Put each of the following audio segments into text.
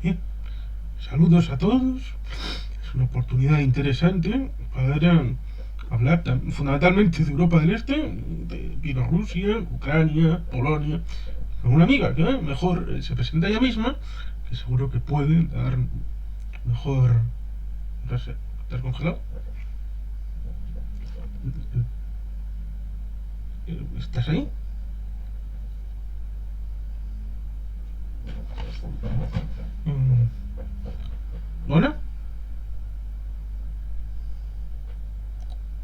Bien, saludos a todos. Es una oportunidad interesante para hablar fundamentalmente de Europa del Este, de Bielorrusia, Ucrania, Polonia, con una amiga que mejor se presenta ella misma, que seguro que puede dar mejor. No sé, ¿estás congelado? ¿Estás ahí? Mm, ¿Hola?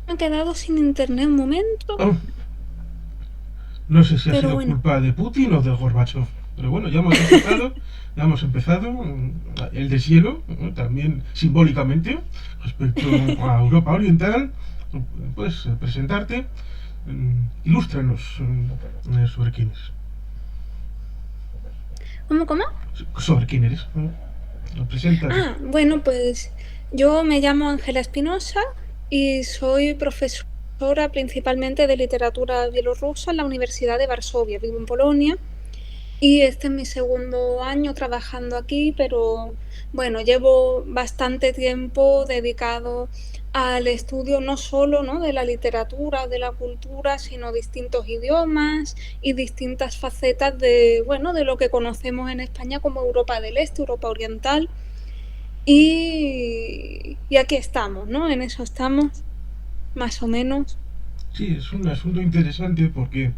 Me he quedado sin internet un momento, Oh, no sé si ha pero sido bueno. culpa de Putin o de Gorbachev. Pero bueno, ya hemos empezado. Ya hemos empezado. El deshielo, también simbólicamente, respecto a Europa Oriental. Puedes presentarte. Ilústranos sobre quién es. ¿Cómo? Sobre quién eres. Preséntate. Bueno, pues yo me llamo Ángela Espinosa y soy profesora principalmente de literatura bielorrusa en la Universidad de Varsovia. Vivo en Polonia y este es mi segundo año trabajando aquí, pero bueno, llevo bastante tiempo dedicado al estudio no solo, ¿no?, de la literatura, de la cultura, sino distintos idiomas y distintas facetas de, bueno, de lo que conocemos en España como Europa del Este, Europa Oriental. Y aquí estamos, ¿no? En eso estamos, más o menos. Sí, es un asunto interesante porque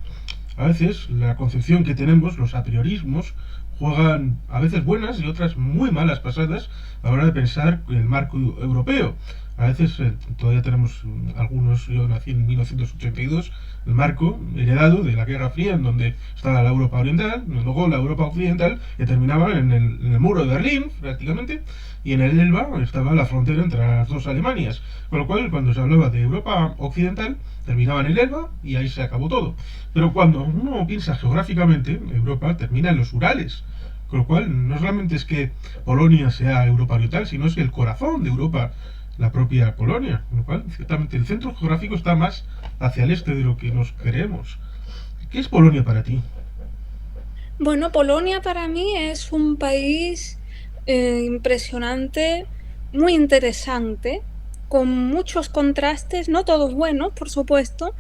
a veces la concepción que tenemos, los apriorismos, juegan a veces buenas y otras muy malas pasadas a la hora de pensar el marco europeo. A veces todavía tenemos algunos, yo nací en 1982, el marco heredado de la Guerra Fría, en donde estaba la Europa Oriental, luego la Europa Occidental, que terminaba en el muro de Berlín, prácticamente, y en el Elba estaba la frontera entre las dos Alemanias. Con lo cual, cuando se hablaba de Europa Occidental, terminaba en el Elba y ahí se acabó todo. Pero cuando uno piensa geográficamente, Europa termina en los Urales. Con lo cual, no solamente es que Polonia sea Europa Oriental, sino es que el corazón de Europa, la propia Polonia. Con lo cual, ciertamente, el centro geográfico está más hacia el este de lo que nos creemos. ¿Qué es Polonia para ti? Bueno, Polonia para mí es un país impresionante, muy interesante, con muchos contrastes, no todos buenos, por supuesto,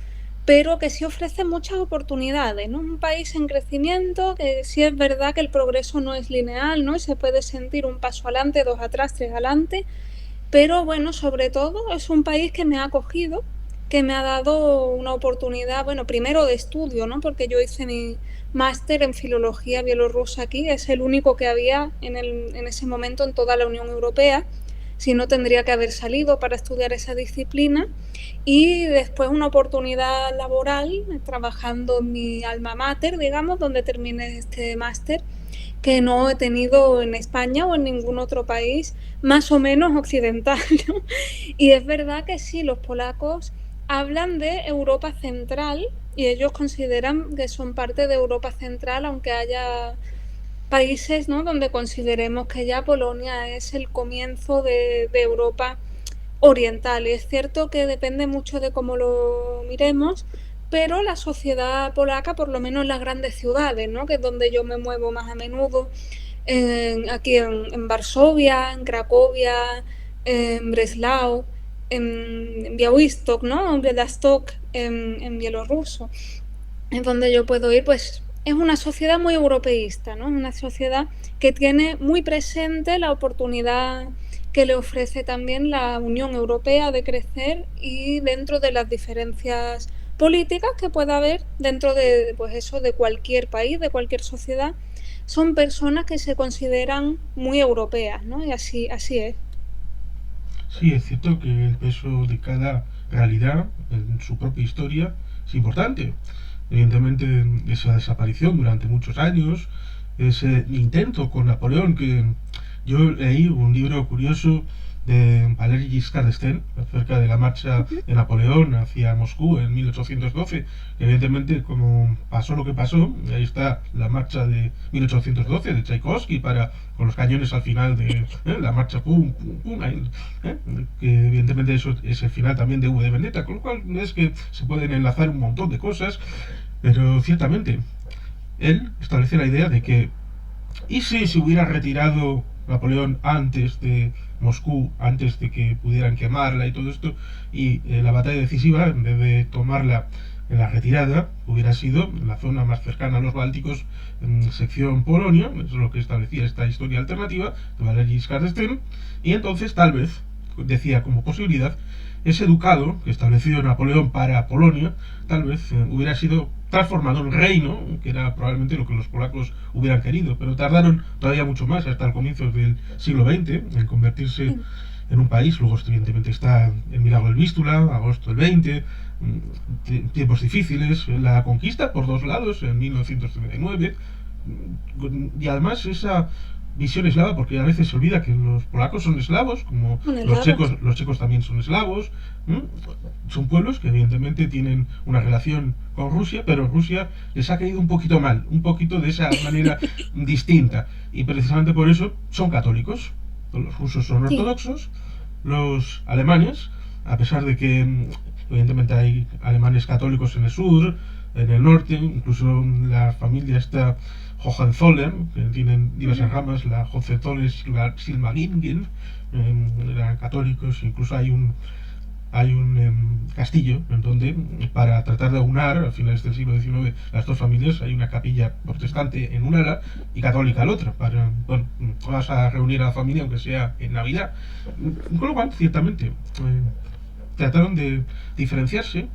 pero que sí ofrece muchas oportunidades, ¿no? Un país en crecimiento, que sí es verdad que el progreso no es lineal, ¿no? Y se puede sentir un paso adelante, dos atrás, tres adelante, pero bueno, sobre todo es un país que me ha acogido, que me ha dado una oportunidad, bueno, primero de estudio, ¿no? Porque yo hice mi máster en filología bielorrusa aquí, es el único que había en ese momento en toda la Unión Europea, si no tendría que haber salido para estudiar esa disciplina, y después una oportunidad laboral trabajando en mi alma mater, digamos, donde terminé este máster, que no he tenido en España o en ningún otro país más o menos occidental, ¿no? Y es verdad que sí, los polacos hablan de Europa Central y ellos consideran que son parte de Europa Central, aunque haya países, ¿no?, donde consideremos que ya Polonia es el comienzo de Europa oriental. Es cierto que depende mucho de cómo lo miremos, pero la sociedad polaca, por lo menos en las grandes ciudades, ¿no?, que es donde yo me muevo más a menudo, aquí en Varsovia, en Cracovia, en Breslau, en Białystok, ¿no?, en Białystok, en bielorruso, es donde yo puedo ir, pues es una sociedad muy europeísta, ¿no? Es una sociedad que tiene muy presente la oportunidad que le ofrece también la Unión Europea de crecer y dentro de las diferencias políticas que pueda haber dentro de, pues eso, de cualquier país, de cualquier sociedad, son personas que se consideran muy europeas, ¿no? Y así es. Sí, es cierto que el peso de cada realidad en su propia historia es importante. Evidentemente, esa desaparición durante muchos años, ese intento con Napoleón, que yo leí un libro curioso de Valéry Giscard d'Estaing acerca de la marcha de Napoleón hacia Moscú en 1812. Evidentemente, como pasó lo que pasó, ahí está la marcha de 1812 de Tchaikovsky para con los cañones al final de la marcha, pum, pum, pum, ahí, que evidentemente eso es el final también de V de Vendetta, con lo cual es que se pueden enlazar un montón de cosas, pero ciertamente él establece la idea de que, ¿y si se hubiera retirado Napoleón antes de Moscú, antes de que pudieran quemarla y todo esto, y la batalla decisiva, en vez de tomarla en la retirada, hubiera sido en la zona más cercana a los Bálticos, en sección Polonia, eso es lo que establecía esta historia alternativa de Valery Giscard d'Estaing, y entonces tal vez, decía como posibilidad, ese ducado que estableció Napoleón para Polonia, tal vez hubiera sido transformado en reino, que era probablemente lo que los polacos hubieran querido, pero tardaron todavía mucho más, hasta el comienzo del siglo XX, en convertirse en un país. Luego, evidentemente, está el milagro del Vístula, agosto del 20, tiempos difíciles, la conquista por dos lados en 1939, y además esa visión eslava, porque a veces se olvida que los polacos son eslavos, como los checos también son eslavos. Son pueblos que evidentemente tienen una relación con Rusia, pero Rusia les ha caído un poquito mal, un poquito de esa manera distinta, y precisamente por eso son católicos. Los rusos son ortodoxos, los alemanes, a pesar de que evidentemente hay alemanes católicos en el sur, en el norte, incluso la familia está Hohenzollern, que tienen diversas ramas, la Hohenzollern y la Silmaringen, eran católicos. Incluso hay un castillo en donde, para tratar de aunar a finales del siglo XIX las dos familias, hay una capilla protestante en un ala y católica al otro, para, bueno, vas a reunir a la familia aunque sea en Navidad. Con lo cual, ciertamente, trataron de diferenciarse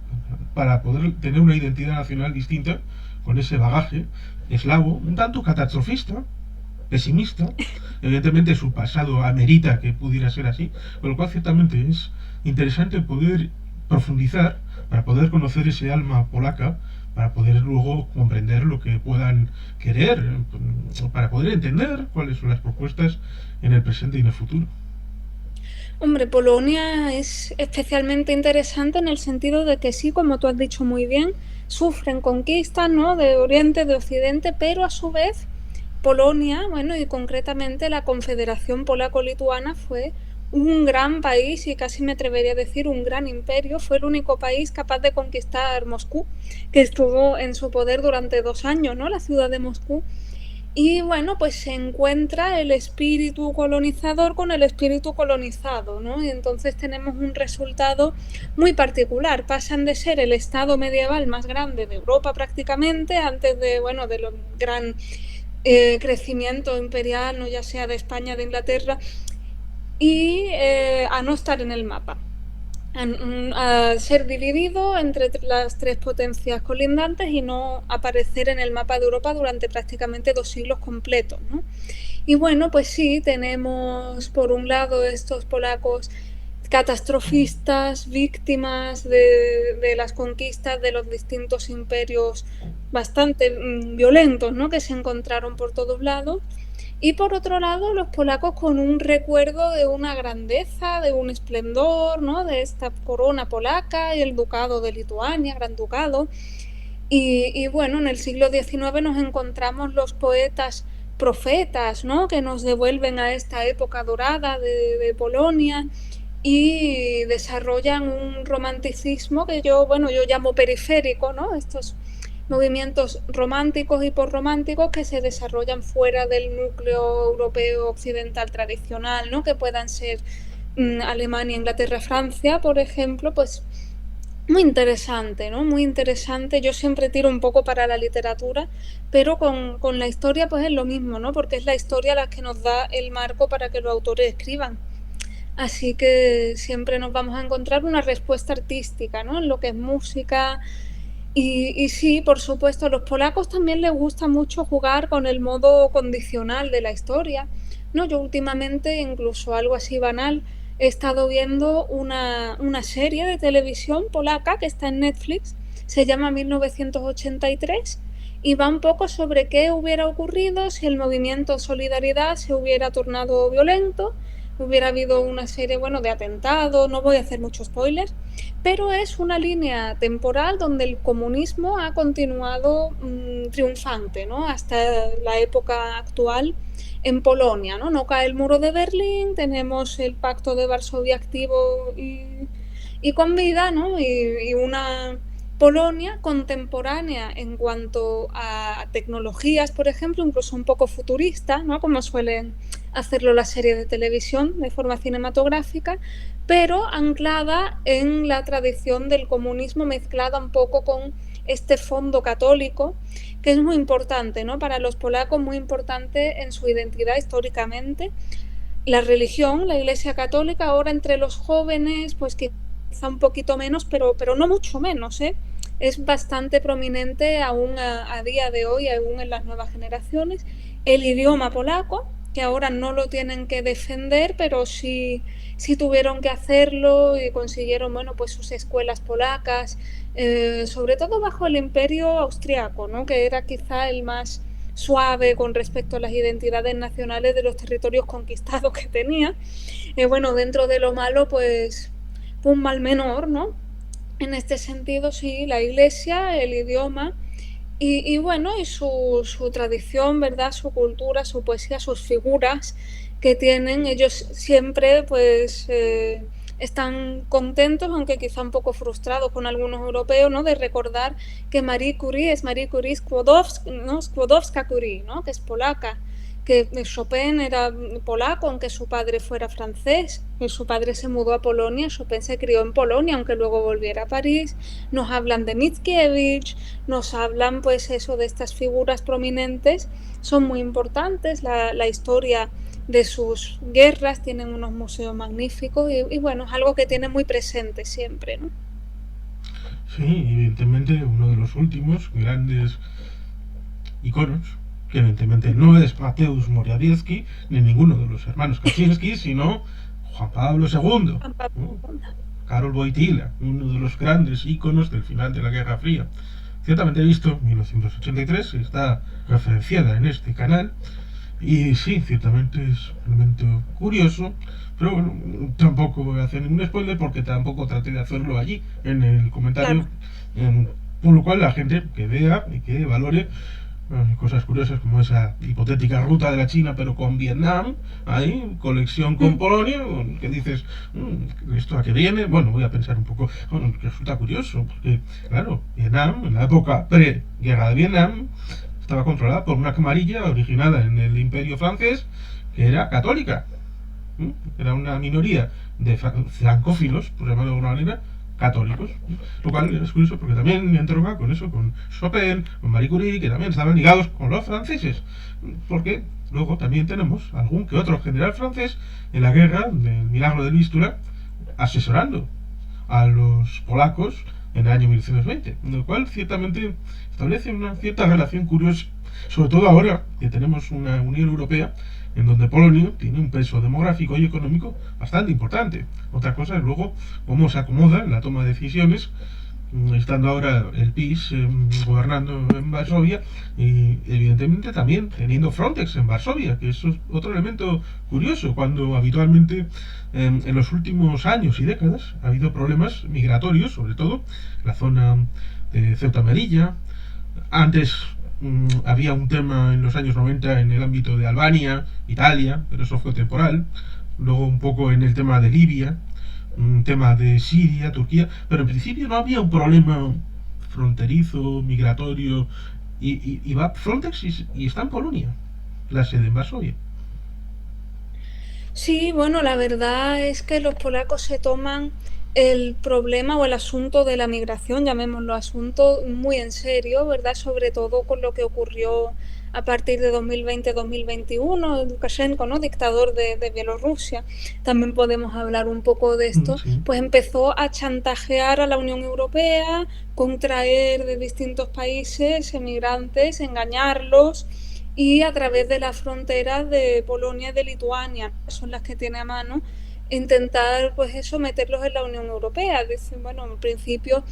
para poder tener una identidad nacional distinta, con ese bagaje eslavo, un tanto catastrofista, pesimista. Evidentemente su pasado amerita que pudiera ser así, con lo cual ciertamente es interesante poder profundizar para poder conocer ese alma polaca, para poder luego comprender lo que puedan querer, para poder entender cuáles son las propuestas en el presente y en el futuro. Hombre, Polonia es especialmente interesante en el sentido de que sí, como tú has dicho muy bien, sufren conquistas, ¿no?, de Oriente, de Occidente, pero a su vez Polonia, bueno, y concretamente la Confederación Polaco-Lituana fue un gran país, y casi me atrevería a decir un gran imperio. Fue el único país capaz de conquistar Moscú, que estuvo en su poder durante 2 años, ¿no?, la ciudad de Moscú. Y bueno, pues se encuentra el espíritu colonizador con el espíritu colonizado, ¿no? Y entonces tenemos un resultado muy particular. Pasan de ser el estado medieval más grande de Europa prácticamente, antes de, bueno, del gran crecimiento imperial, ¿no?, ya sea de España, de Inglaterra, y a no estar en el mapa, a ser dividido entre las tres potencias colindantes y no aparecer en el mapa de Europa durante prácticamente 2 siglos completos, ¿no? Y bueno, pues sí, tenemos por un lado estos polacos catastrofistas, víctimas de las conquistas de los distintos imperios bastante violentos, ¿no?, que se encontraron por todos lados. Y por otro lado, los polacos con un recuerdo de una grandeza, de un esplendor, ¿no?, de esta corona polaca y el ducado de Lituania, gran ducado. Y bueno, en el siglo XIX nos encontramos los poetas profetas, ¿no?, que nos devuelven a esta época dorada de Polonia, y desarrollan un romanticismo que yo llamo periférico, ¿no?, estos movimientos románticos y posrománticos que se desarrollan fuera del núcleo europeo occidental tradicional, ¿no?, que puedan ser Alemania, Inglaterra, Francia, por ejemplo. Pues muy interesante, ¿no? Muy interesante. Yo siempre tiro un poco para la literatura, pero con la historia pues es lo mismo, ¿no?, porque es la historia la que nos da el marco para que los autores escriban. Así que siempre nos vamos a encontrar una respuesta artística, ¿no?, en lo que es música. Y sí, por supuesto, a los polacos también les gusta mucho jugar con el modo condicional de la historia, ¿no? Yo últimamente, incluso algo así banal, he estado viendo una serie de televisión polaca que está en Netflix, se llama 1983, y va un poco sobre qué hubiera ocurrido si el movimiento Solidaridad se hubiera tornado violento, hubiera habido una serie, bueno, de atentados. No voy a hacer muchos spoilers, pero es una línea temporal donde el comunismo ha continuado triunfante, ¿no?, hasta la época actual en Polonia, ¿no? No cae el muro de Berlín, tenemos el Pacto de Varsovia activo y con vida, ¿no?, y una Polonia contemporánea en cuanto a tecnologías, por ejemplo, incluso un poco futurista, ¿no?, como suelen hacerlo la serie de televisión de forma cinematográfica, pero anclada en la tradición del comunismo, mezclada un poco con este fondo católico, que es muy importante, ¿no? Para los polacos, muy importante en su identidad históricamente. La religión, la Iglesia Católica, ahora entre los jóvenes, pues quizá un poquito menos, pero no mucho menos, ¿eh? Es bastante prominente aún a día de hoy, aún en las nuevas generaciones. El idioma polaco, que ahora no lo tienen que defender, pero sí tuvieron que hacerlo y consiguieron, bueno, pues sus escuelas polacas, sobre todo bajo el Imperio austriaco, ¿no? Que era quizá el más suave con respecto a las identidades nacionales de los territorios conquistados que tenía. Bueno, dentro de lo malo, pues un mal menor, ¿no? En este sentido, sí, la Iglesia, el idioma y bueno, y su tradición, ¿verdad? Su cultura, su poesía, sus figuras que tienen. Ellos siempre, pues, están contentos, aunque quizá un poco frustrados con algunos europeos, ¿no? De recordar que Marie Curie es Marie Curie Skłodowska, ¿no? Skłodowska-Curie, ¿no? Que es polaca, que Chopin era polaco, aunque su padre fuera francés, y su padre se mudó a Polonia, Chopin se crió en Polonia, aunque luego volviera a París. Nos hablan de Mickiewicz, nos hablan, pues eso, de estas figuras prominentes, son muy importantes, la historia de sus guerras, tienen unos museos magníficos y bueno, es algo que tienen muy presente siempre, ¿no? Sí, evidentemente uno de los últimos grandes iconos, que evidentemente no es Mateusz Morawiecki ni ninguno de los hermanos Kaczynski, sino Juan Pablo II, ¿no? Karol Wojtyła, uno de los grandes íconos del final de la Guerra Fría. Ciertamente he visto 1983, está referenciada en este canal, y sí, ciertamente es un elemento curioso, pero bueno, tampoco voy a hacer ningún spoiler porque tampoco traté de hacerlo allí en el comentario, Claro. por lo cual la gente que vea y que valore cosas curiosas como esa hipotética ruta de la China pero con Vietnam, ahí, conexión con Polonia, que dices, ¿esto a qué viene? Bueno, voy a pensar un poco, bueno, resulta curioso, porque claro, Vietnam, en la época pre-guerra de Vietnam, estaba controlada por una camarilla originada en el Imperio francés que era católica. Era una minoría de francófilos, por llamarlo de alguna manera, católicos, lo cual es curioso porque también me entronca con eso, con Chopin, con Marie Curie, que también estaban ligados con los franceses, porque luego también tenemos algún que otro general francés en la guerra del Milagro del Vístula asesorando a los polacos en el año 1920, lo cual ciertamente establece una cierta relación curiosa, sobre todo ahora que tenemos una Unión Europea en donde Polonia tiene un peso demográfico y económico bastante importante. Otra cosa es luego cómo se acomoda en la toma de decisiones, estando ahora el PiS gobernando en Varsovia y evidentemente también teniendo Frontex en Varsovia, que eso es otro elemento curioso, cuando habitualmente en los últimos años y décadas ha habido problemas migratorios, sobre todo en la zona de Ceuta Melilla. Antes había un tema en los años 90 en el ámbito de Albania, Italia, pero eso fue temporal. Luego un poco en el tema de Libia, un tema de Siria, Turquía, pero en principio no había un problema fronterizo, migratorio, y va Frontex y está en Polonia, la sede en Varsovia. Sí, bueno, la verdad es que los polacos se toman el problema o el asunto de la migración, llamémoslo asunto, muy en serio, ¿verdad? Sobre todo con lo que ocurrió a partir de 2020-2021, Lukashenko, ¿no? Dictador de Bielorrusia. También podemos hablar un poco de esto. Sí. Pues empezó a chantajear a la Unión Europea, contraer de distintos países emigrantes, engañarlos y a través de las fronteras de Polonia y de Lituania, que son las que tiene a mano, intentar pues eso, meterlos en la Unión Europea. Dicen, bueno, en principio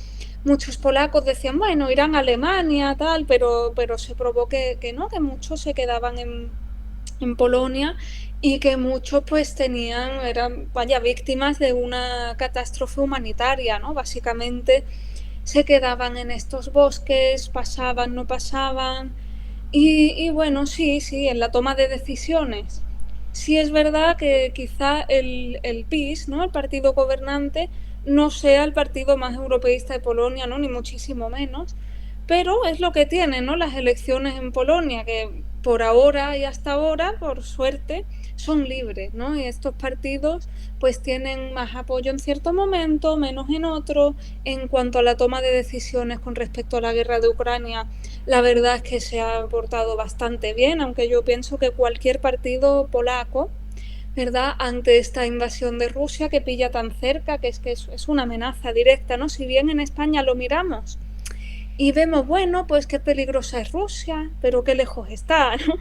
muchos polacos decían, bueno, irán a Alemania, tal, pero se probó que no, que muchos se quedaban en Polonia y que muchos pues eran, vaya, víctimas de una catástrofe humanitaria, ¿no? Básicamente se quedaban en estos bosques, pasaban, no pasaban, y bueno, sí, en la toma de decisiones. Sí es verdad que quizá el PiS, ¿no? El partido gobernante, no sea el partido más europeísta de Polonia, ¿no? Ni muchísimo menos, pero es lo que tiene, ¿no? Las elecciones en Polonia, que por ahora y hasta ahora, por suerte, son libres, ¿no? Y estos partidos pues tienen más apoyo en cierto momento, menos en otro. En cuanto a la toma de decisiones con respecto a la guerra de Ucrania, la verdad es que se ha portado bastante bien, aunque yo pienso que cualquier partido polaco, ¿verdad?, ante esta invasión de Rusia que pilla tan cerca, que es una amenaza directa, ¿no? Si bien en España lo miramos y vemos, bueno, pues qué peligrosa es Rusia, pero qué lejos está, ¿no?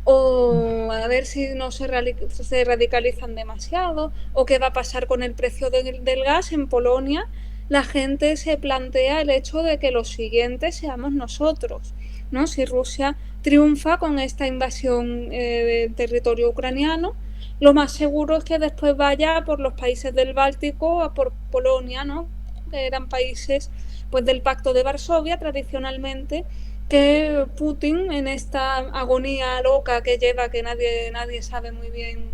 O a ver si no se radicalizan demasiado, o qué va a pasar con el precio del gas en Polonia. La gente se plantea el hecho de que los siguientes seamos nosotros, ¿no? Si Rusia triunfa con esta invasión del territorio ucraniano, lo más seguro es que después vaya por los países del Báltico, a por Polonia, ¿no?, que eran países pues del Pacto de Varsovia tradicionalmente, que Putin, en esta agonía loca que lleva, que nadie sabe muy bien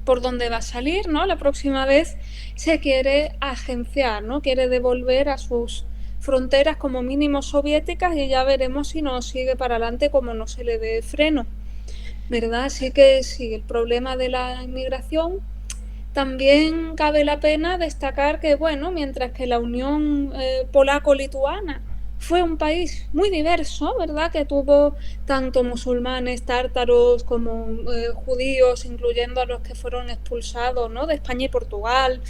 por dónde va a salir, ¿no?, la próxima vez se quiere agenciar, ¿no?, quiere devolver a sus fronteras como mínimo soviéticas, y ya veremos si no sigue para adelante como no se le dé freno, ¿verdad? Así que sí, el problema de la inmigración. También cabe la pena destacar que, bueno, mientras que la Unión Polaco-Lituana fue un país muy diverso, ¿verdad?, que tuvo tanto musulmanes, tártaros, como judíos, incluyendo a los que fueron expulsados, ¿no?, de España y Portugal,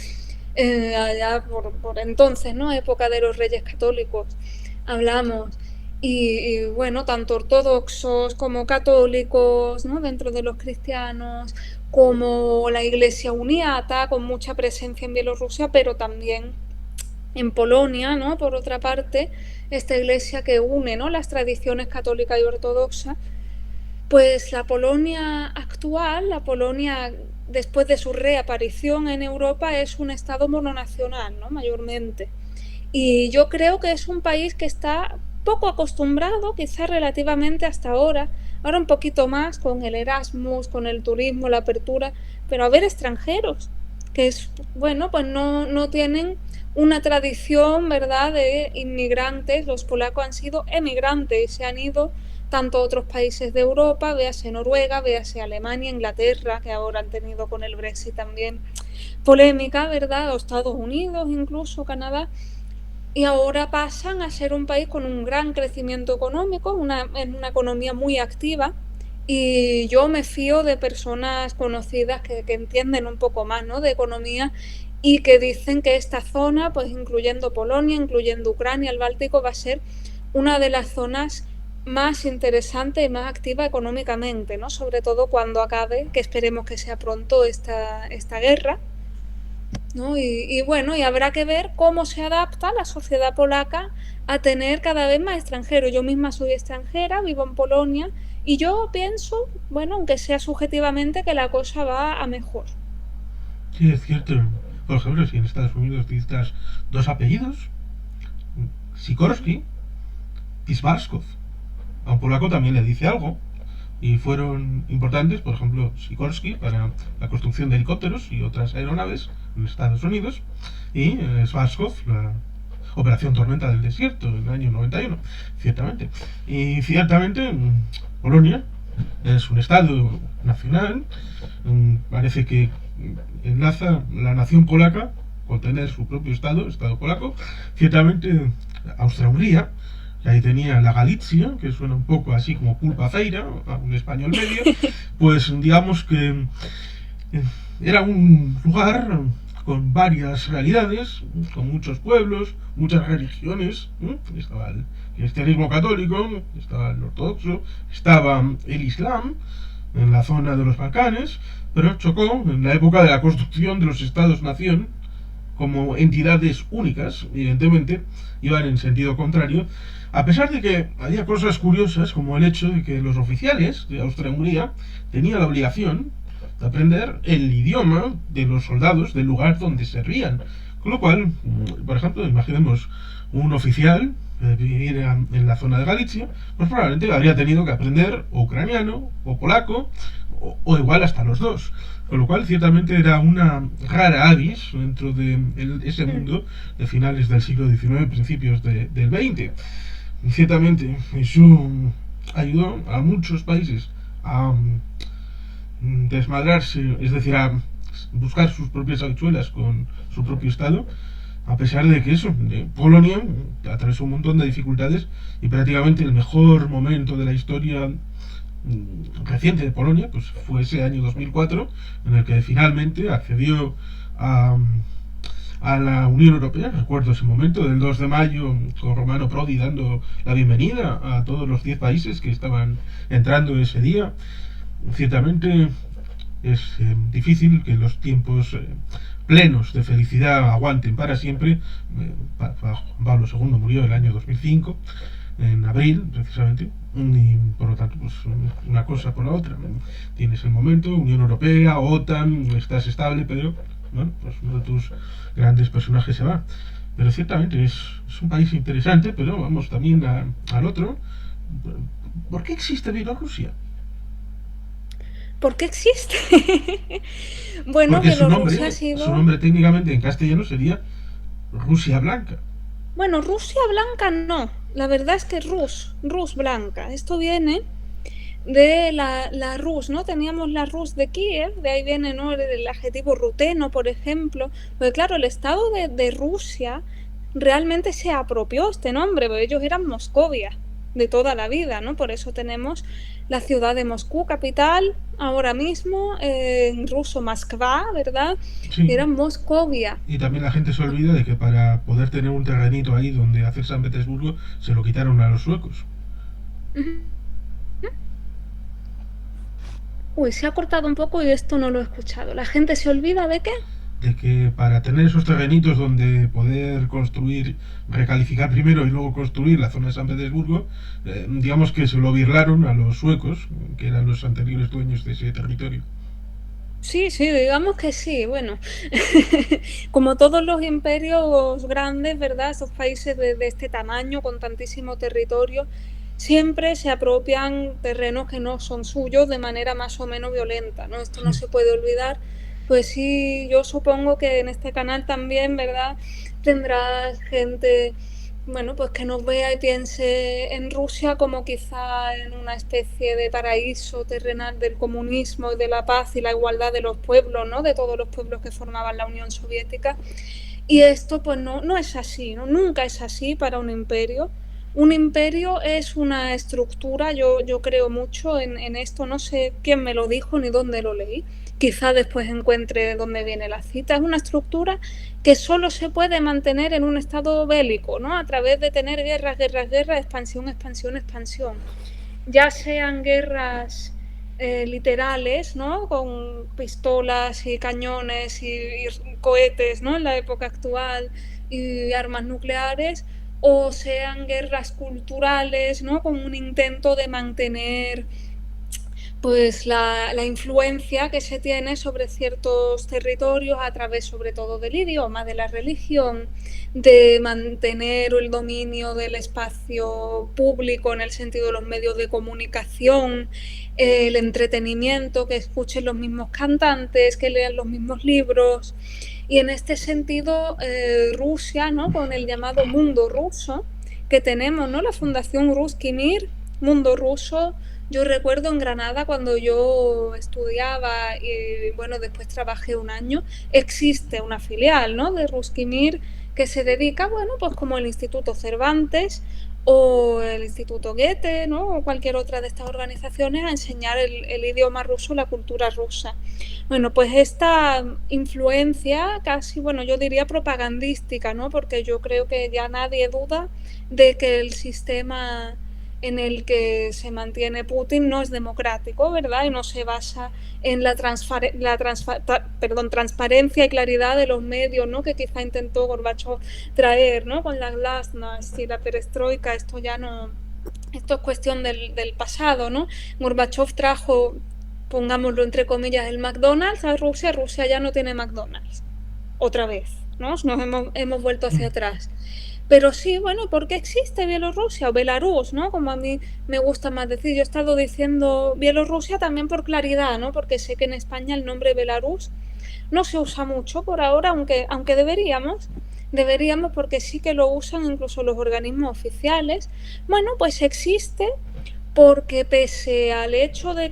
allá por entonces, ¿no?, época de los Reyes Católicos, hablamos. Y bueno, tanto ortodoxos como católicos, ¿no?, dentro de los cristianos, como la Iglesia Uniata, con mucha presencia en Bielorrusia, pero también en Polonia, ¿no?, por otra parte, esta iglesia que une, ¿no?, las tradiciones católica y ortodoxa. Pues la Polonia actual, la Polonia después de su reaparición en Europa, es un estado mononacional, ¿no?, mayormente. Y yo creo que es un país que está poco acostumbrado, quizás relativamente hasta ahora un poquito más con el Erasmus, con el turismo, la apertura, pero a ver extranjeros, que es, bueno, pues no tienen una tradición, ¿verdad?, de inmigrantes. Los polacos han sido emigrantes y se han ido tanto a otros países de Europa, véase Noruega, véase Alemania, Inglaterra, que ahora han tenido con el Brexit también polémica, ¿verdad?, o Estados Unidos, incluso Canadá. Y ahora pasan a ser un país con un gran crecimiento económico, una economía muy activa, y yo me fío de personas conocidas que entienden un poco más, ¿no?, de economía, y que dicen que esta zona, pues incluyendo Polonia, incluyendo Ucrania, el Báltico, va a ser una de las zonas más interesantes y más activa económicamente, ¿no?, sobre todo cuando acabe, que esperemos que sea pronto, esta guerra, ¿no? Y bueno, y habrá que ver cómo se adapta la sociedad polaca a tener cada vez más extranjeros. Yo misma soy extranjera, vivo en Polonia, y yo pienso, bueno, aunque sea subjetivamente, que la cosa va a mejor. Sí, es cierto. Por ejemplo, si en Estados Unidos necesitas dos apellidos, Sikorsky y Svarskov. A un polaco también le dice algo. Y fueron importantes, por ejemplo, Sikorsky para la construcción de helicópteros y otras aeronaves en Estados Unidos, y Svarskov, la Operación Tormenta del Desierto, en el año 91, ciertamente. Y ciertamente, Polonia es un estado nacional, parece que enlaza la nación polaca con tener su propio estado polaco. Ciertamente, Austria-Hungría, ahí tenía la Galicia, que suena un poco así como pulpa feira, a un español medio, pues digamos que era un lugar con varias realidades, con muchos pueblos, muchas religiones. Estaba el cristianismo católico, estaba el ortodoxo, estaba el islam en la zona de los Balcanes, pero chocó en la época de la construcción de los estados-nación como entidades únicas. Evidentemente iban en sentido contrario, a pesar de que había cosas curiosas, como el hecho de que los oficiales de Austria-Hungría tenían la obligación de aprender el idioma de los soldados del lugar donde servían. Con lo cual, por ejemplo, imaginemos un oficial que viviera en la zona de Galicia, pues probablemente habría tenido que aprender o ucraniano o polaco, o igual hasta los dos. Con lo cual, ciertamente era una rara avis dentro de ese mundo de finales del siglo XIX, principios del XX. Ciertamente, eso ayudó a muchos países a desmadrarse, es decir, a buscar sus propias habichuelas con su propio Estado, a pesar de que eso, Polonia atravesó un montón de dificultades y prácticamente el mejor momento de la historia reciente de Polonia pues fue ese año 2004 en el que finalmente accedió a, a la Unión Europea. Recuerdo ese momento del 2 de mayo con Romano Prodi dando la bienvenida a todos los 10 países que estaban entrando ese día. Ciertamente es difícil que los tiempos plenos de felicidad aguanten para siempre. Juan Pablo II murió el año 2005, en abril precisamente, y por lo tanto pues una cosa por la otra. Tienes el momento, Unión Europea, OTAN, estás estable, pero bueno, pues uno de tus grandes personajes se va. Pero ciertamente es un país interesante, pero vamos también al otro. ¿Por qué existe Bielorrusia? ¿Por qué existe? Bueno, Porque Bielorrusia ha su sido... nombre técnicamente en castellano sería Rusia Blanca. Bueno, Rusia blanca no. La verdad es que Rus blanca. Esto viene de la Rus, ¿no? Teníamos la Rus de Kiev, de ahí viene, ¿no?, el adjetivo ruteno, por ejemplo. Porque claro, el Estado de Rusia realmente se apropió este nombre, porque ellos eran Moscovia de toda la vida, ¿no? Por eso tenemos la ciudad de Moscú, capital, ahora mismo, en ruso Moskva, ¿verdad? Sí. Eran Moscovia. Y también la gente se olvida de que para poder tener un terrenito ahí donde hacer San Petersburgo se lo quitaron a los suecos. Uy, se ha cortado un poco y esto no lo he escuchado. ¿La gente se olvida de qué? De que para tener esos terrenitos donde poder construir, recalificar primero y luego construir la zona de San Petersburgo, digamos que se lo birlaron a los suecos, que eran los anteriores dueños de ese territorio. Sí, sí, digamos que sí. Bueno, como todos los imperios grandes, ¿verdad? Esos países de este tamaño, con tantísimo territorio, siempre se apropian terrenos que no son suyos de manera más o menos violenta, ¿no? Esto no Sí. se puede olvidar. Pues sí, yo supongo que en este canal también, ¿verdad? Tendrás gente, bueno, pues que nos vea y piense en Rusia como quizá en una especie de paraíso terrenal del comunismo y de la paz y la igualdad de los pueblos, ¿no? De todos los pueblos que formaban la Unión Soviética. Y esto pues no es así, ¿no? Nunca es así para un imperio. Un imperio es una estructura, yo creo mucho en esto, no sé quién me lo dijo ni dónde lo leí, quizá después encuentre dónde viene la cita. Es una estructura que solo se puede mantener en un estado bélico, ¿no? A través de tener guerras, guerras, guerras, expansión, expansión, expansión. Ya sean guerras literales, ¿no? Con pistolas y cañones y cohetes, ¿no? En la época actual, y armas nucleares, o sean guerras culturales, ¿no? Con un intento de mantener pues la influencia que se tiene sobre ciertos territorios a través sobre todo del idioma, de la religión, de mantener el dominio del espacio público en el sentido de los medios de comunicación, el entretenimiento, que escuchen los mismos cantantes, que lean los mismos libros. Y en este sentido, Rusia, ¿no?, con el llamado mundo ruso que tenemos, ¿no?, la Fundación Ruski Mir, Mundo Ruso. Yo recuerdo en Granada cuando yo estudiaba y bueno, después trabajé un año, existe una filial, ¿no?, de Ruski Mir que se dedica, bueno, pues como el Instituto Cervantes o el Instituto Goethe, ¿no?, o cualquier otra de estas organizaciones, a enseñar el idioma ruso, la cultura rusa. Bueno, pues esta influencia casi, bueno, yo diría propagandística, ¿no?, porque yo creo que ya nadie duda de que el sistema en el que se mantiene Putin no es democrático, ¿verdad? Y no se basa en la transparencia y claridad de los medios, ¿no?, que quizá intentó Gorbachev traer, ¿no?, con la glasnost y la perestroika. Esto ya no... Esto es cuestión del pasado, ¿no? Gorbachev trajo, pongámoslo entre comillas, el McDonald's a Rusia. Rusia ya no tiene McDonald's. Otra vez, ¿no? Nos hemos vuelto hacia atrás. Pero sí, bueno, ¿por qué existe Bielorrusia o Belarus, ¿no?, como a mí me gusta más decir? Yo he estado diciendo Bielorrusia también por claridad, ¿no?, porque sé que en España el nombre Belarus no se usa mucho por ahora, aunque deberíamos, porque sí que lo usan incluso los organismos oficiales. Bueno, pues existe porque pese al hecho de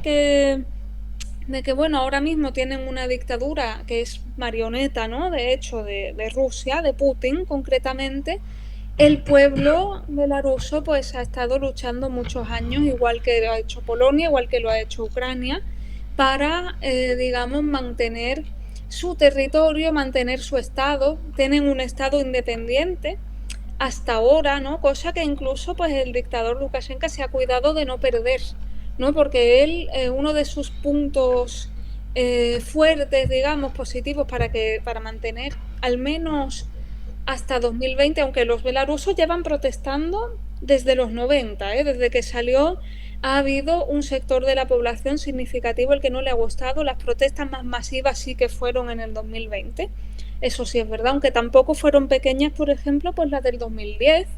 que bueno, ahora mismo tienen una dictadura que es marioneta, ¿no? De hecho, de Rusia, de Putin concretamente, el pueblo belaruso pues ha estado luchando muchos años, igual que lo ha hecho Polonia, igual que lo ha hecho Ucrania, para, digamos, mantener su territorio, mantener su estado. Tienen un estado independiente hasta ahora, ¿no? Cosa que incluso pues el dictador Lukashenko se ha cuidado de no perder, ¿no? Porque él, uno de sus puntos fuertes, digamos, positivos para mantener al menos hasta 2020, aunque los belarusos llevan protestando desde los 90, desde que salió ha habido un sector de la población significativo el que no le ha gustado. Las protestas más masivas sí que fueron en el 2020, eso sí es verdad, aunque tampoco fueron pequeñas, por ejemplo, pues las del 2010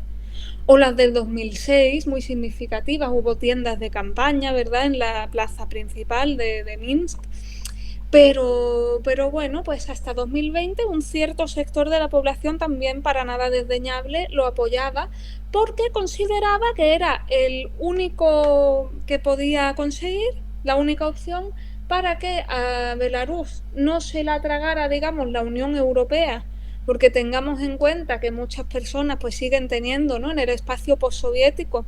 o las del 2006, muy significativas. Hubo tiendas de campaña, ¿verdad?, en la plaza principal de Minsk. Pero bueno, pues hasta 2020 un cierto sector de la población, también para nada desdeñable, lo apoyaba porque consideraba que era el único que podía conseguir, la única opción para que a Belarus no se la tragara, digamos, la Unión Europea, porque tengamos en cuenta que muchas personas pues siguen teniendo, ¿no?, en el espacio postsoviético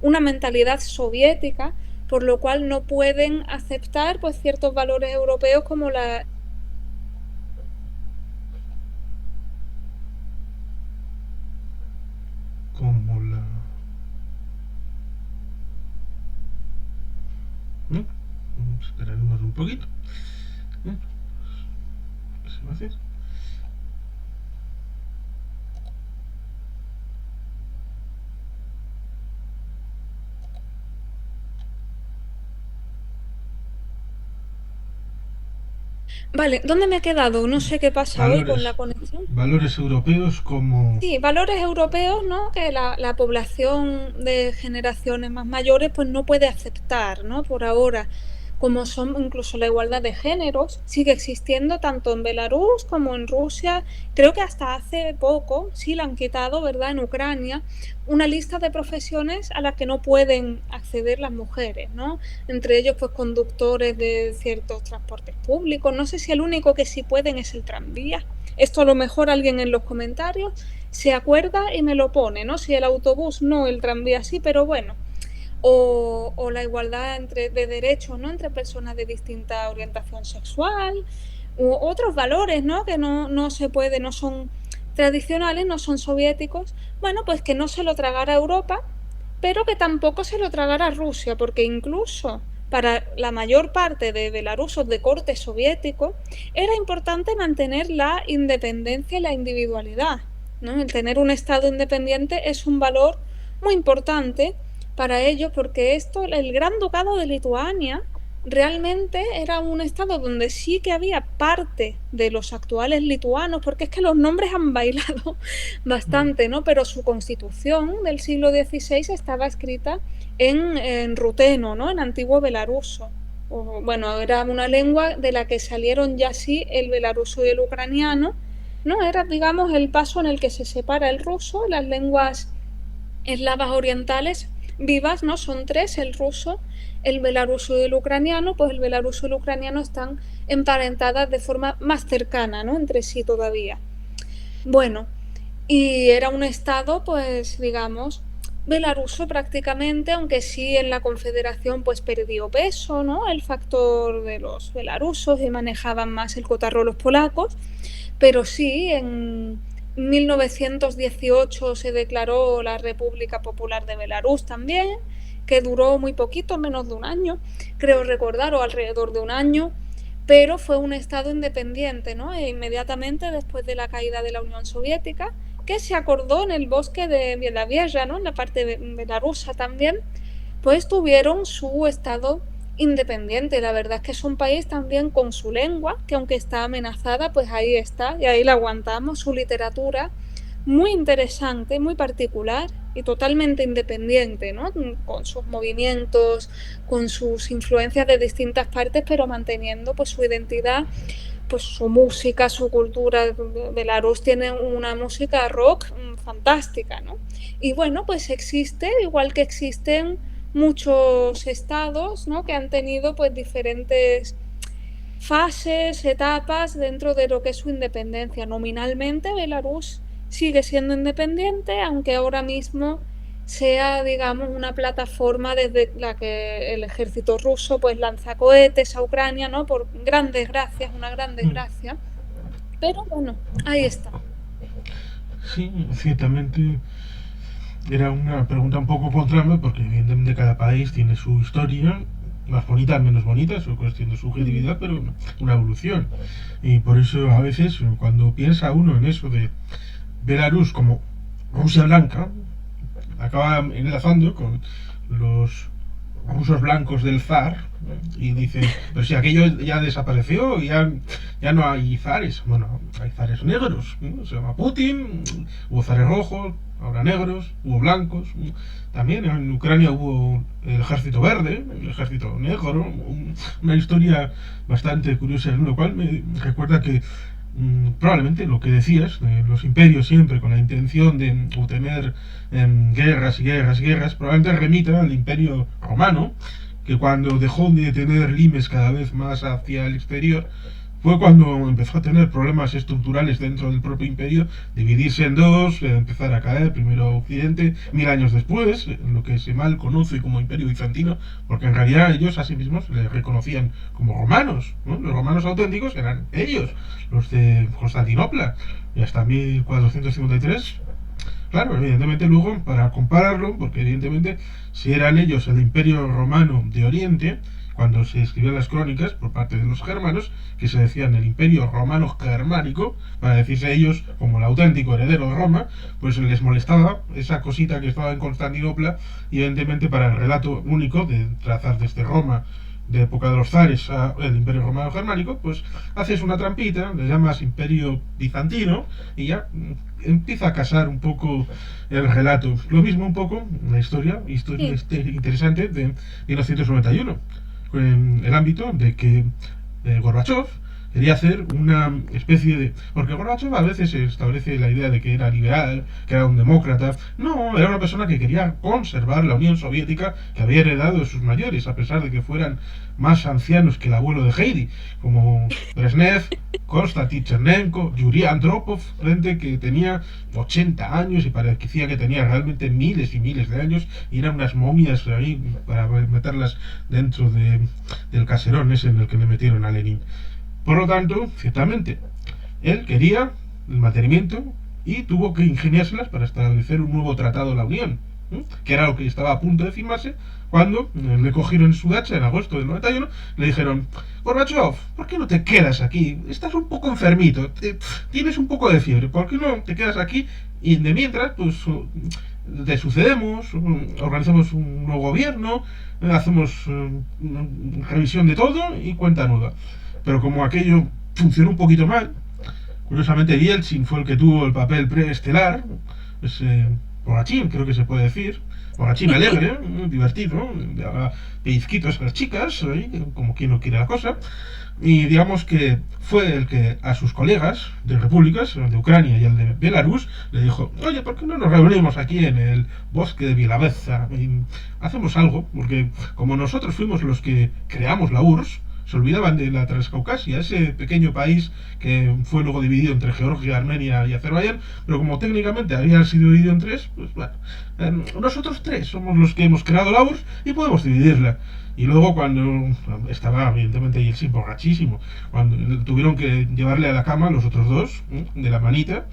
una mentalidad soviética, por lo cual no pueden aceptar pues ciertos valores europeos como la como la... ¿No? Esperaremos un poquito. ¿Qué se va a hacer? Vale, ¿dónde me he quedado? No sé qué pasa hoy con la Valores, conexión. valores europeos como... Sí, valores europeos, ¿no?, que la población de generaciones más mayores pues no puede aceptar, ¿no?, por ahora, como son incluso la igualdad de géneros, sigue existiendo tanto en Belarus como en Rusia. Creo que hasta hace poco sí la han quitado, ¿verdad?, en Ucrania, una lista de profesiones a las que no pueden acceder las mujeres, ¿no? Entre ellos pues conductores de ciertos transportes públicos. No sé si el único que sí pueden es el tranvía. Esto a lo mejor alguien en los comentarios se acuerda y me lo pone, ¿no? Si el autobús no, el tranvía sí, pero bueno. O la igualdad de derechos, ¿no?, entre personas de distinta orientación sexual, u otros valores, ¿no?, que no se puede, no son tradicionales, no son soviéticos. Bueno, pues que no se lo tragara Europa, pero que tampoco se lo tragara Rusia, porque incluso para la mayor parte de belarusos de corte soviético era importante mantener la independencia y la individualidad, ¿no? El tener un Estado independiente es un valor muy importante para ellos, porque esto, el Gran Ducado de Lituania, realmente era un estado donde sí que había parte de los actuales lituanos, porque es que los nombres han bailado bastante, ¿no? Pero su constitución del siglo XVI estaba escrita en ruteno, ¿no?, en antiguo belaruso. Bueno, era una lengua de la que salieron ya sí el belaruso y el ucraniano, ¿no? Era, digamos, el paso en el que se separa el ruso. Las lenguas eslavas orientales vivas, ¿no?, son tres: el ruso, el belaruso y el ucraniano. Pues el belaruso y el ucraniano están emparentadas de forma más cercana, ¿no?, entre sí todavía. Bueno, y era un estado, pues digamos, belaruso prácticamente, aunque sí en la Confederación pues perdió peso, ¿no?, el factor de los belarusos, y manejaban más el cotarro los polacos. Pero sí, en 1918 se declaró la República Popular de Belarus también, que duró muy poquito, menos de un año, creo recordar, o alrededor de un año, pero fue un estado independiente, ¿no?, e inmediatamente después de la caída de la Unión Soviética, que se acordó en el bosque de Bielorrusia, ¿no?, en la parte belarusa también, pues tuvieron su estado independiente. La verdad es que es un país también con su lengua, que aunque está amenazada, pues ahí está, y ahí la aguantamos. Su literatura, muy interesante, muy particular y totalmente independiente, ¿no?, con sus movimientos, con sus influencias de distintas partes, pero manteniendo pues su identidad, pues su música, su cultura. Belarus tiene una música rock fantástica, ¿no? Y bueno, pues existe, igual que existen muchos estados, ¿no?, que han tenido pues diferentes fases, etapas dentro de lo que es su independencia. Nominalmente, Belarus sigue siendo independiente, aunque ahora mismo sea, digamos, una plataforma desde la que el ejército ruso pues lanza cohetes a Ucrania, ¿no?, por gran desgracia, una gran desgracia. Pero bueno, ahí está. Sí, ciertamente era una pregunta un poco con trampa, porque evidentemente cada país tiene su historia, más bonita, menos bonita, es cuestión de subjetividad, pero una evolución. Y por eso a veces, cuando piensa uno en eso de Belarus como Rusia blanca, acaba enlazando con los rusos blancos del zar y dice, pero si aquello ya desapareció, ya no hay zares. Bueno, hay zares negros, ¿no? Se llama Putin, hubo zares rojos, ahora negros, hubo blancos. También en Ucrania hubo el ejército verde, el ejército negro, una historia bastante curiosa, en lo cual me recuerda que probablemente lo que decías, los imperios siempre con la intención de obtener guerras y guerras y guerras, probablemente remita al imperio romano, que cuando dejó de tener limes cada vez más hacia el exterior, fue cuando empezó a tener problemas estructurales dentro del propio imperio, dividirse en dos, empezar a caer, primero Occidente, 1000 años después, lo que se mal conoce como imperio bizantino, porque en realidad ellos a sí mismos les reconocían como romanos, ¿no? Los romanos auténticos eran ellos, los de Constantinopla, y hasta 1453. Claro, evidentemente luego, para compararlo, porque evidentemente si eran ellos el imperio romano de Oriente, cuando se escribían las crónicas por parte de los germanos, que se decían el imperio romano germánico, para decirse ellos como el auténtico heredero de Roma, pues les molestaba esa cosita que estaba en Constantinopla, y evidentemente para el relato único de trazar desde Roma de época de los zares al imperio romano germánico, pues haces una trampita, le llamas imperio bizantino y ya empieza a casar un poco el relato. Lo mismo un poco la historia Sí. interesante de 1991, en el ámbito de que Gorbachev quería hacer una especie de... Porque Gorbachev a veces se establece la idea de que era liberal, que era un demócrata. No, era una persona que quería conservar la Unión Soviética que había heredado de sus mayores, a pesar de que fueran más ancianos que el abuelo de Heidi, como Brezhnev, Konstantin Chernenko, Yuri Andropov, gente que tenía 80 años y parecía que tenía realmente miles y miles de años, y eran unas momias ahí para meterlas dentro del caserón ese en el que le metieron a Lenin. Por lo tanto, ciertamente, él quería el mantenimiento y tuvo que ingeniárselas para establecer un nuevo tratado de la Unión, que era lo que estaba a punto de firmarse cuando le cogieron en su dacha en agosto del 91. Le dijeron, Gorbachev, ¿por qué no te quedas aquí? Estás un poco enfermito, tienes un poco de fiebre, ¿por qué no te quedas aquí? Y de mientras, pues te sucedemos, organizamos un nuevo gobierno, hacemos revisión de todo y cuenta nueva. Pero como aquello funcionó un poquito mal, curiosamente Yeltsin fue el que tuvo el papel preestelar, ese borrachín, creo que se puede decir, borrachín alegre, divertido, ¿no? Daba pellizquitos a las chicas, como quien no quiere la cosa, y digamos que fue el que a sus colegas de repúblicas, el de Ucrania y el de Belarus, le dijo, oye, ¿por qué no nos reunimos aquí en el bosque de Bielawetza y hacemos algo? Porque como nosotros fuimos los que creamos la URSS, se olvidaban de la Transcaucasia, ese pequeño país que fue luego dividido entre Georgia, Armenia y Azerbaiyán, pero como técnicamente había sido dividido en tres, pues bueno, nosotros tres somos los que hemos creado la URSS y podemos dividirla. Y luego cuando estaba evidentemente Yeltsin borrachísimo, cuando tuvieron que llevarle a la cama los otros dos, de la manita,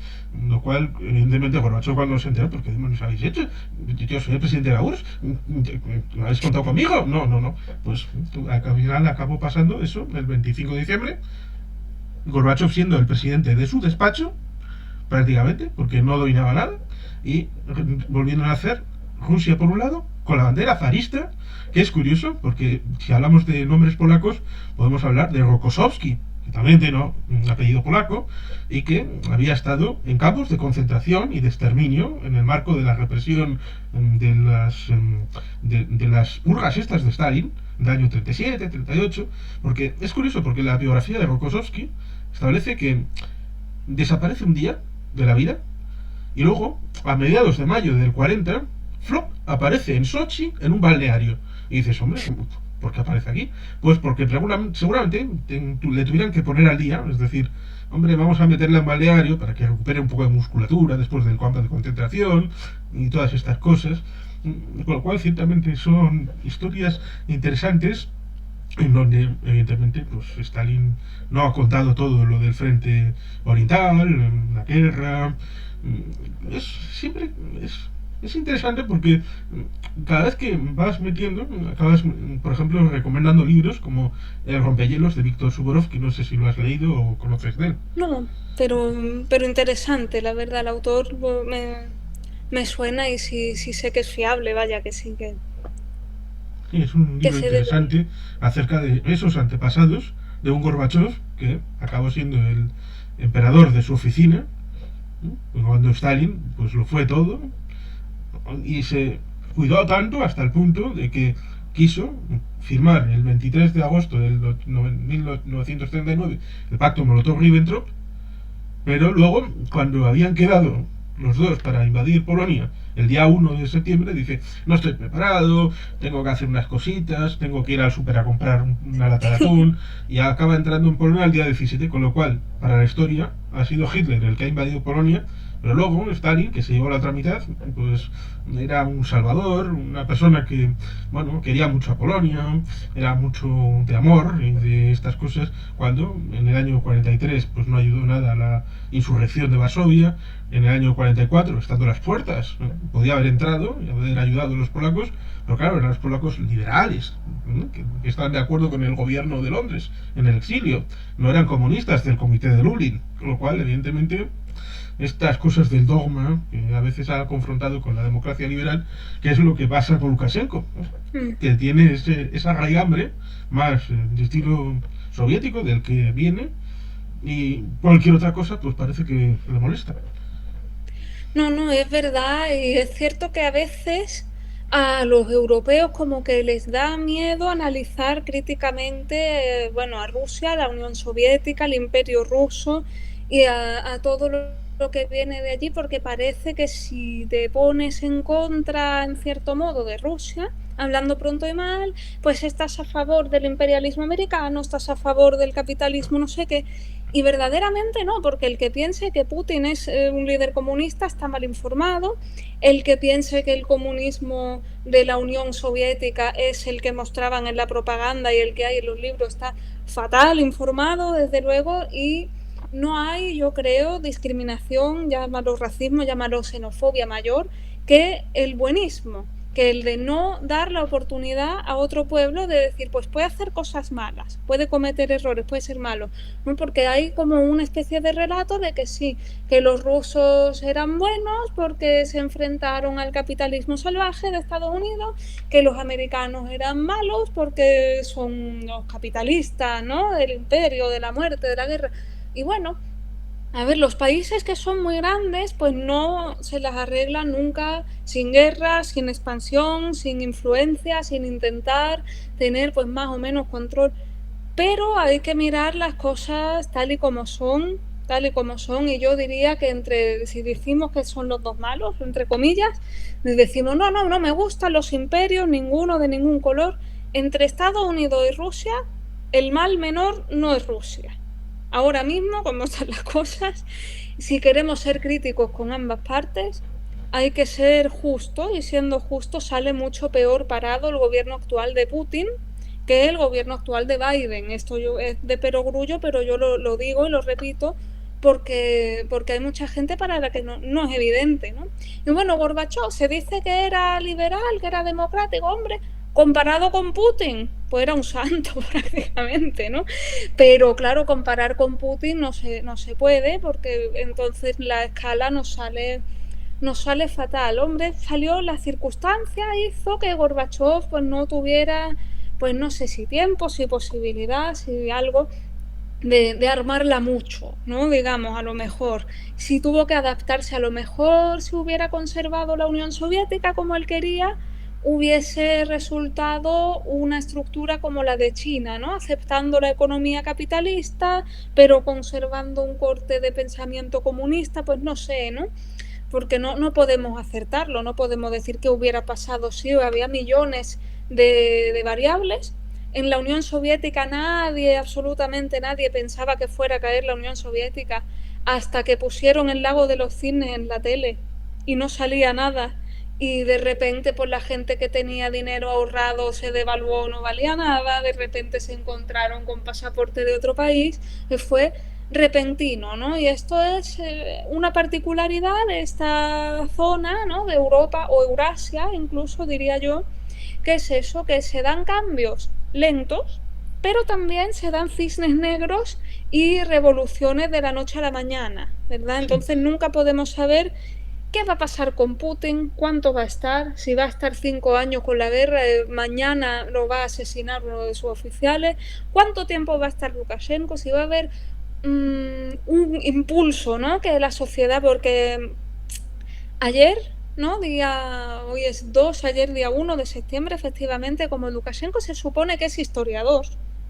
lo cual evidentemente Gorbachev cuando se enteró, ¿pero qué demonios habéis hecho? Yo soy el presidente de la URSS, ¿no habéis contado conmigo? No, no, no. Pues al final acabó pasando eso, el 25 de diciembre, Gorbachev siendo el presidente de su despacho, prácticamente, porque no dominaba nada, y volviendo a hacer Rusia por un lado, con la bandera zarista, que es curioso, porque si hablamos de nombres polacos, podemos hablar de Rokossowski, que también tiene un apellido polaco, y que había estado en campos de concentración y de exterminio en el marco de la represión de las purgas estas de Stalin, del año 37, 38, porque es curioso, porque la biografía de Rokossowski establece que desaparece un día de la vida y luego, a mediados de mayo del 40, flop, aparece en Sochi en un balneario. Y dices, hombre, ¿por qué aparece aquí? Pues porque seguramente le tuvieran que poner al día, es decir, hombre, vamos a meterla en balneario para que recupere un poco de musculatura después del campo de concentración y todas estas cosas. Con lo cual, ciertamente son historias interesantes en donde evidentemente pues Stalin no ha contado todo lo del frente oriental, la guerra. Es siempre es interesante porque cada vez que vas metiendo, acabas, por ejemplo, recomendando libros como El rompehielos de Víctor Suvorov, que no sé si lo has leído o conoces de él. No, pero interesante, la verdad, el autor me suena y sí sé que es fiable, vaya, que sí, Sí, es un que libro se debe. interesante acerca de esos antepasados de un Gorbachev que acabó siendo el emperador de su oficina, ¿no? Cuando Stalin pues lo fue todo y se cuidó tanto hasta el punto de que quiso firmar el 23 de agosto del 1939 el pacto Molotov-Ribbentrop, pero luego, cuando habían quedado los dos para invadir Polonia el día 1 de septiembre, dice, no estoy preparado, tengo que hacer unas cositas, tengo que ir al súper a comprar una lata de atún, y acaba entrando en Polonia el día 17, con lo cual, para la historia, ha sido Hitler el que ha invadido Polonia, pero luego Stalin, que se llevó la otra mitad, pues era un salvador, una persona que, bueno, quería mucho a Polonia, era mucho de amor y de estas cosas, cuando en el año 43 pues no ayudó nada a la insurrección de Varsovia, en el año 44, estando a las puertas, ¿no? Podía haber entrado y haber ayudado a los polacos, pero claro, eran los polacos liberales, ¿no? Que estaban de acuerdo con el gobierno de Londres, en el exilio, no eran comunistas del comité de Lublin, con lo cual, evidentemente, estas cosas del dogma que a veces ha confrontado con la democracia liberal, que es lo que pasa con Lukashenko, ¿no? Mm. Que tiene esa raigambre más de estilo soviético del que viene, y cualquier otra cosa pues parece que le molesta. No, no, es verdad y es cierto que a veces a los europeos como que les da miedo analizar críticamente, bueno, a Rusia, a la Unión Soviética, al Imperio Ruso y a todo lo que viene de allí, porque parece que si te pones en contra, en cierto modo, de Rusia, hablando pronto y mal, pues estás a favor del imperialismo americano, estás a favor del capitalismo, no sé qué. Y verdaderamente no, porque el que piense que Putin es un líder comunista está mal informado, el que piense que el comunismo de la Unión Soviética es el que mostraban en la propaganda y el que hay en los libros está fatal informado, desde luego, y no hay, yo creo, discriminación, llámalo racismo, llámalo xenofobia mayor, que el buenismo, que el de no dar la oportunidad a otro pueblo de decir, pues puede hacer cosas malas, puede cometer errores, puede ser malo, ¿no? Porque hay como una especie de relato de que sí, que los rusos eran buenos porque se enfrentaron al capitalismo salvaje de Estados Unidos, que los americanos eran malos porque son los capitalistas, ¿no? Del imperio, de la muerte, de la guerra. Y bueno, a ver, los países que son muy grandes, pues no se las arreglan nunca sin guerra, sin expansión, sin influencia, sin intentar tener pues más o menos control. Pero hay que mirar las cosas tal y como son, y yo diría que entre, si decimos que son los dos malos, entre comillas, decimos, no, no, no me gustan los imperios, ninguno de ningún color, entre Estados Unidos y Rusia, el mal menor no es Rusia. Ahora mismo, como están las cosas, si queremos ser críticos con ambas partes, hay que ser justo, y siendo justo sale mucho peor parado el gobierno actual de Putin que el gobierno actual de Biden. Esto es de perogrullo, pero yo lo digo y lo repito porque hay mucha gente para la que no es evidente, ¿no? Y bueno, Gorbachev se dice que era liberal, que era democrático, hombre, comparado con Putin, pues era un santo prácticamente, ¿no? Pero claro, comparar con Putin no se puede, porque entonces la escala nos sale fatal. Hombre, salió la circunstancia, hizo que Gorbachev pues no tuviera, pues no sé si tiempo, si posibilidad, si algo de armarla mucho, ¿no? Digamos, a lo mejor. Si tuvo que adaptarse, a lo mejor si hubiera conservado la Unión Soviética como él quería, hubiese resultado una estructura como la de China, ¿no? Aceptando la economía capitalista, pero conservando un corte de pensamiento comunista, pues no sé, ¿no? porque no podemos acertarlo, no podemos decir qué hubiera pasado si había millones de variables. En la Unión Soviética nadie, absolutamente nadie, pensaba que fuera a caer la Unión Soviética hasta que pusieron el Lago de los Cisnes en la tele y no salía nada. Y de repente, pues la gente que tenía dinero ahorrado se devaluó, no valía nada, de repente se encontraron con pasaporte de otro país, fue repentino, ¿no? Y esto es una particularidad de esta zona, ¿no? De Europa o Eurasia, incluso diría yo, que es eso, que se dan cambios lentos, pero también se dan cisnes negros y revoluciones de la noche a la mañana, ¿verdad? Sí. Entonces nunca podemos saber qué va a pasar con Putin, cuánto va a estar, si va a estar 5 años con la guerra, mañana lo va a asesinar uno de sus oficiales, cuánto tiempo va a estar Lukashenko, si va a haber un impulso, ¿no? Que la sociedad, porque ayer, ¿no? Hoy es 2, ayer día 1 de septiembre, efectivamente, como Lukashenko se supone que es historiador,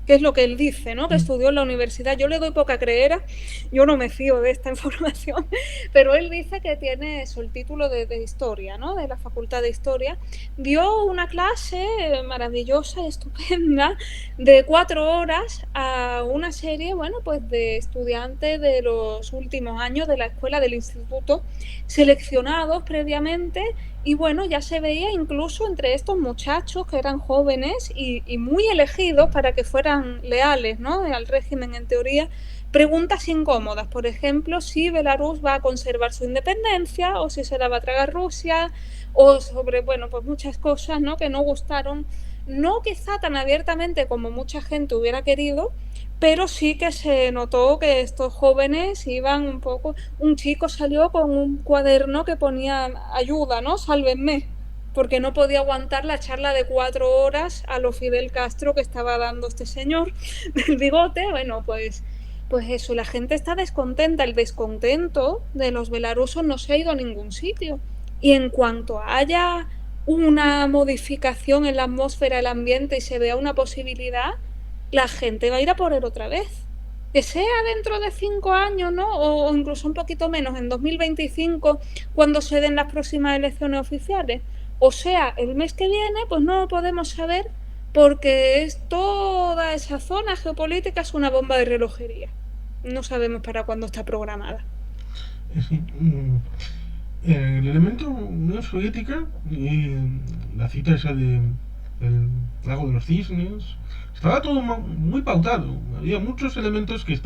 que es lo que él dice, ¿no? Que Mm. estudió en la universidad. Yo le doy poca creera, yo no me fío de esta información, pero él dice que tiene eso, el título de historia, ¿no? De la Facultad de Historia. Dio una clase maravillosa, estupenda, de 4 horas a una serie, bueno, pues de estudiantes de los últimos años de la escuela, del instituto, seleccionados previamente, y bueno, ya se veía incluso entre estos muchachos que eran jóvenes y muy elegidos para que fueran leales, ¿no? Al régimen, en teoría, preguntas incómodas, por ejemplo, si Belarus va a conservar su independencia o si se la va a tragar Rusia, o sobre, bueno, pues muchas cosas, ¿no? Que no gustaron, no quizá tan abiertamente como mucha gente hubiera querido, pero sí que se notó que estos jóvenes iban un poco. Un chico salió con un cuaderno que ponía ayuda, ¿no? Sálvenme, porque no podía aguantar la charla de 4 horas a lo Fidel Castro que estaba dando este señor del bigote. Bueno, pues eso, la gente está descontenta. El descontento de los belarusos no se ha ido a ningún sitio. Y en cuanto haya una modificación en la atmósfera, el ambiente, y se vea una posibilidad, la gente va a ir a por él otra vez. Que sea dentro de 5 años, ¿no? O incluso un poquito menos, en 2025, cuando se den las próximas elecciones oficiales. O sea, el mes que viene, pues no lo podemos saber, porque es toda esa zona geopolítica es una bomba de relojería. No sabemos para cuándo está programada. Sí. El elemento Unión Soviética y la cita esa del lago de los cisnes, estaba todo muy pautado. Había muchos elementos que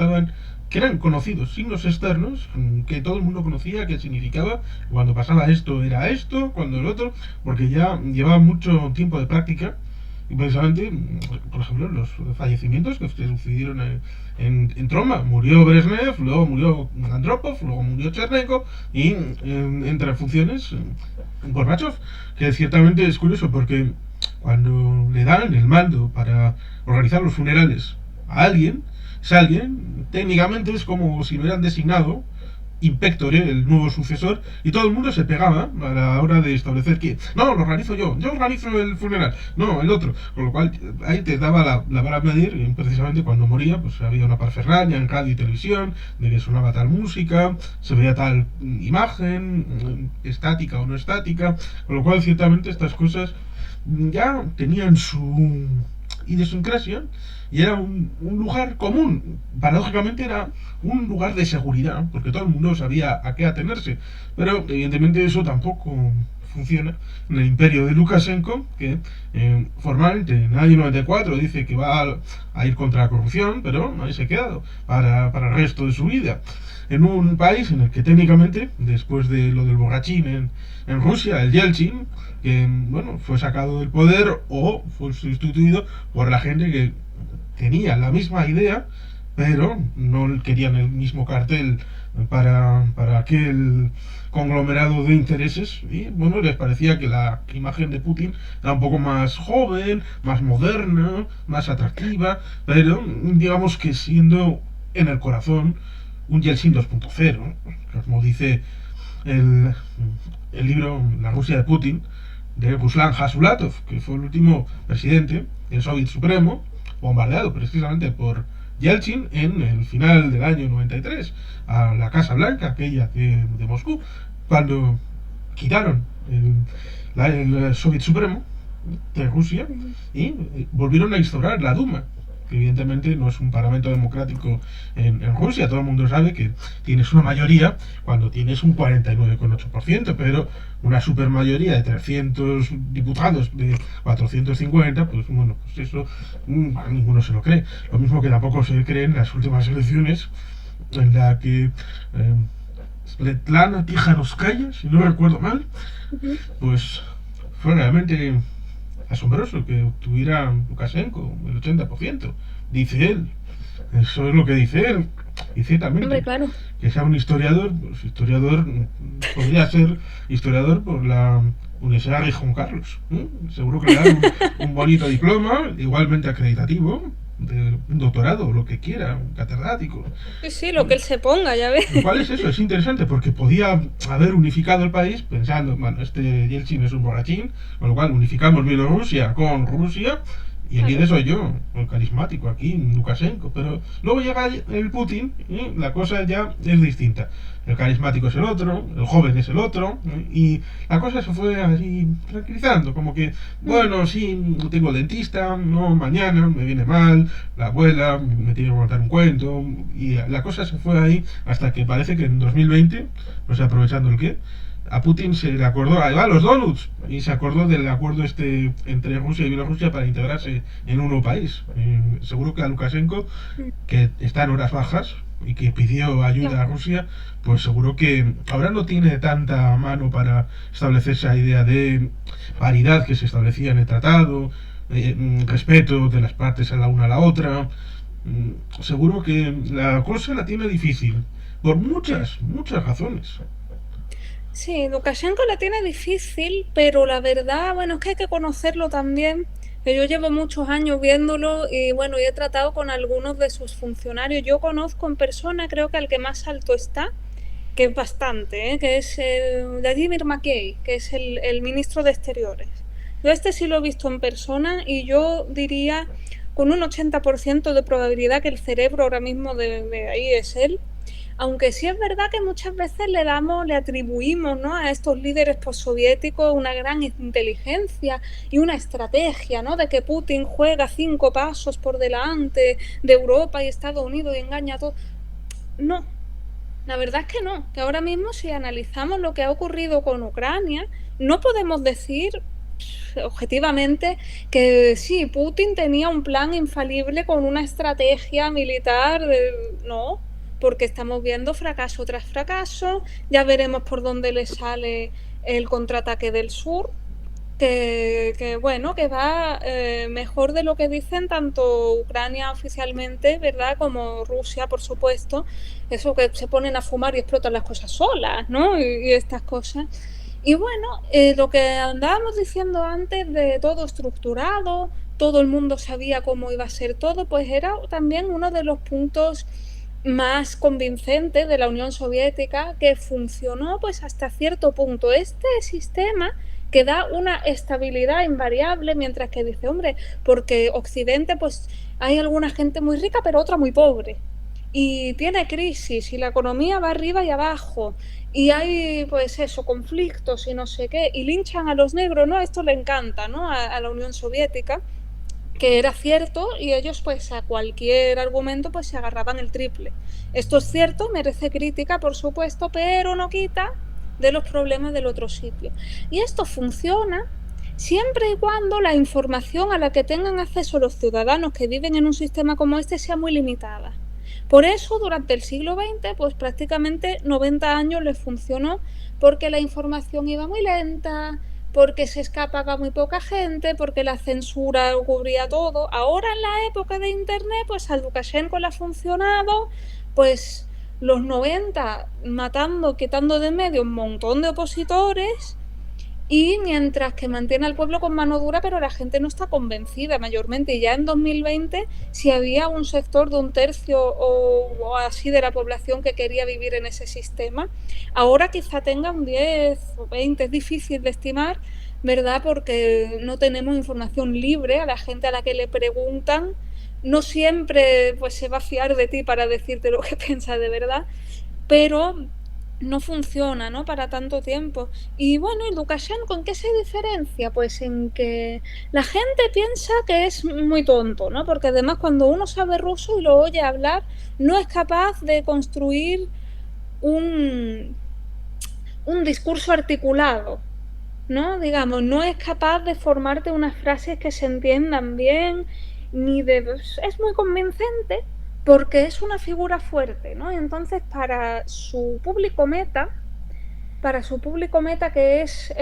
eran conocidos, signos externos, que todo el mundo conocía, que significaba cuando pasaba esto era esto, cuando el otro, porque ya llevaba mucho tiempo de práctica. Y precisamente, por ejemplo, los fallecimientos que se sucedieron en Troma. Murió Brezhnev, luego murió Andropov, luego murió Chernenko y entre funciones Gorbachev, que ciertamente es curioso porque cuando le dan el mando para organizar los funerales a alguien, ese alguien técnicamente es como si lo hubieran designado Impectore, el nuevo sucesor, y todo el mundo se pegaba a la hora de establecer que, no, lo organizo yo organizo el funeral, no, el otro. Con lo cual, ahí te daba la vara a medir, y precisamente cuando moría, pues había una parfernalia en radio y televisión, de que sonaba tal música, se veía tal imagen, estática o no estática, con lo cual, ciertamente, estas cosas ya tenían su idiosincrasia y era un lugar común. Paradójicamente era un lugar de seguridad, porque todo el mundo sabía a qué atenerse. Pero evidentemente eso tampoco funciona en el imperio de Lukashenko, que formalmente en el año 94 dice que va a ir contra la corrupción, pero ahí se ha quedado para el resto de su vida. En un país en el que técnicamente, después de lo del borrachín en Rusia, el Yeltsin, que bueno, fue sacado del poder o fue sustituido por la gente que tenía la misma idea, pero no querían el mismo cartel para aquel conglomerado de intereses, y bueno, les parecía que la imagen de Putin era un poco más joven, más moderna, más atractiva, pero digamos que siendo en el corazón un Yeltsin 2.0, como dice el, el libro La Rusia de Putin, de Ruslan Hasulatov, que fue el último presidente del Soviet Supremo, bombardeado precisamente por Yeltsin en el final del año 93, a la Casa Blanca, aquella de Moscú. cuando quitaron el Soviet Supremo de Rusia y volvieron a instaurar la Duma, que evidentemente no es un parlamento democrático en Rusia. Todo el mundo sabe que tienes una mayoría cuando tienes un 49,8%, pero una supermayoría de 300 diputados de 450, pues bueno, pues eso ninguno se lo cree. Lo mismo que tampoco se cree en las últimas elecciones, en la que Svetlana Tijanovskaya, si no recuerdo mal, pues fue realmente asombroso que obtuviera Lukashenko el 80%. Dice él. Eso es lo que dice él. Y ciertamente, Hombre, claro. que sea un historiador, pues historiador podría ser historiador por la Universidad de Juan Carlos. Seguro que le dan un bonito diploma, igualmente acreditativo, de un doctorado, lo que quiera, un catedrático. Sí, lo que él se ponga, ya ves. Lo cual es eso, es interesante porque podía haber unificado el país pensando, bueno, este Yeltsin es un borrachín, con lo cual unificamos Bielorrusia con Rusia y el líder soy yo, el carismático aquí, Lukashenko. Pero luego llega el Putin y la cosa ya es distinta. El carismático es el otro, el joven es el otro, y la cosa se fue así tranquilizando, como que, bueno, sí, tengo el dentista, no, mañana me viene mal, la abuela me tiene que contar un cuento, y la cosa se fue ahí hasta que parece que en 2020, no sé aprovechando el qué, a Putin se le acordó, ahí va, los donuts, y se acordó del acuerdo este entre Rusia y Bielorrusia para integrarse en un nuevo país. Seguro que a Lukashenko, que está en horas bajas y que pidió ayuda a Rusia, pues seguro que ahora no tiene tanta mano para establecer esa idea de paridad que se establecía en el tratado, respeto de las partes a la una a la otra. Seguro que la cosa la tiene difícil, por muchas, muchas razones. Sí, Lukashenko la tiene difícil, pero la verdad, bueno, es que hay que conocerlo también. Que yo llevo muchos años viéndolo y bueno, y he tratado con algunos de sus funcionarios. Yo conozco en persona, creo que al que más alto está, que es bastante, que es el Vladimir Mackey, que es el ministro de Exteriores. Yo este sí lo he visto en persona y yo diría con un 80% de probabilidad que el cerebro ahora mismo de ahí es él. Aunque sí es verdad que muchas veces le atribuimos, ¿no?, a estos líderes postsoviéticos una gran inteligencia y una estrategia, ¿no?, de que Putin juega 5 pasos por delante de Europa y Estados Unidos y engaña a todos. No, la verdad es que no, que ahora mismo si analizamos lo que ha ocurrido con Ucrania, no podemos decir objetivamente que sí, Putin tenía un plan infalible con una estrategia militar, no, porque estamos viendo fracaso tras fracaso, ya veremos por dónde le sale el contraataque del sur, que bueno, que va mejor de lo que dicen tanto Ucrania oficialmente, ¿verdad?, como Rusia, por supuesto, eso que se ponen a fumar y explotan las cosas solas, ¿no?, y estas cosas. Y bueno, lo que andábamos diciendo antes de todo estructurado, todo el mundo sabía cómo iba a ser todo, pues era también uno de los puntos más convincentes de la Unión Soviética, que funcionó pues hasta cierto punto. Este sistema que da una estabilidad invariable, mientras que dice, hombre, porque Occidente pues hay alguna gente muy rica pero otra muy pobre. Y tiene crisis y la economía va arriba y abajo y hay pues eso, conflictos y no sé qué, y linchan a los negros, ¿no? Esto le encanta, ¿no?, a la Unión Soviética, que era cierto, y ellos pues a cualquier argumento pues se agarraban el triple. Esto es cierto, merece crítica por supuesto, pero no quita de los problemas del otro sitio. Y esto funciona siempre y cuando la información a la que tengan acceso los ciudadanos que viven en un sistema como este sea muy limitada. Por eso durante el siglo XX pues prácticamente 90 años les funcionó, porque la información iba muy lenta, porque se escapaba muy poca gente, porque la censura cubría todo. Ahora en la época de internet pues a Lukashenko le ha funcionado, pues los 90 matando, quitando de medio un montón de opositores, y mientras que mantiene al pueblo con mano dura, pero la gente no está convencida mayormente. Y ya en 2020, si había un sector de 1/3 o así de la población que quería vivir en ese sistema, ahora quizá tenga un 10 o 20, es difícil de estimar, ¿verdad?, porque no tenemos información libre. A la gente a la que le preguntan no siempre pues se va a fiar de ti para decirte lo que piensa de verdad, pero no funciona, ¿no? Para tanto tiempo. Y bueno, ¿y Lukashenko en qué se diferencia? Pues en que la gente piensa que es muy tonto, ¿no? Porque además cuando uno sabe ruso y lo oye hablar, no es capaz de construir un, un discurso articulado, ¿no? Digamos, no es capaz de formarte unas frases que se entiendan bien, ni de... Es muy convincente porque es una figura fuerte, ¿no? Entonces, para su público meta que es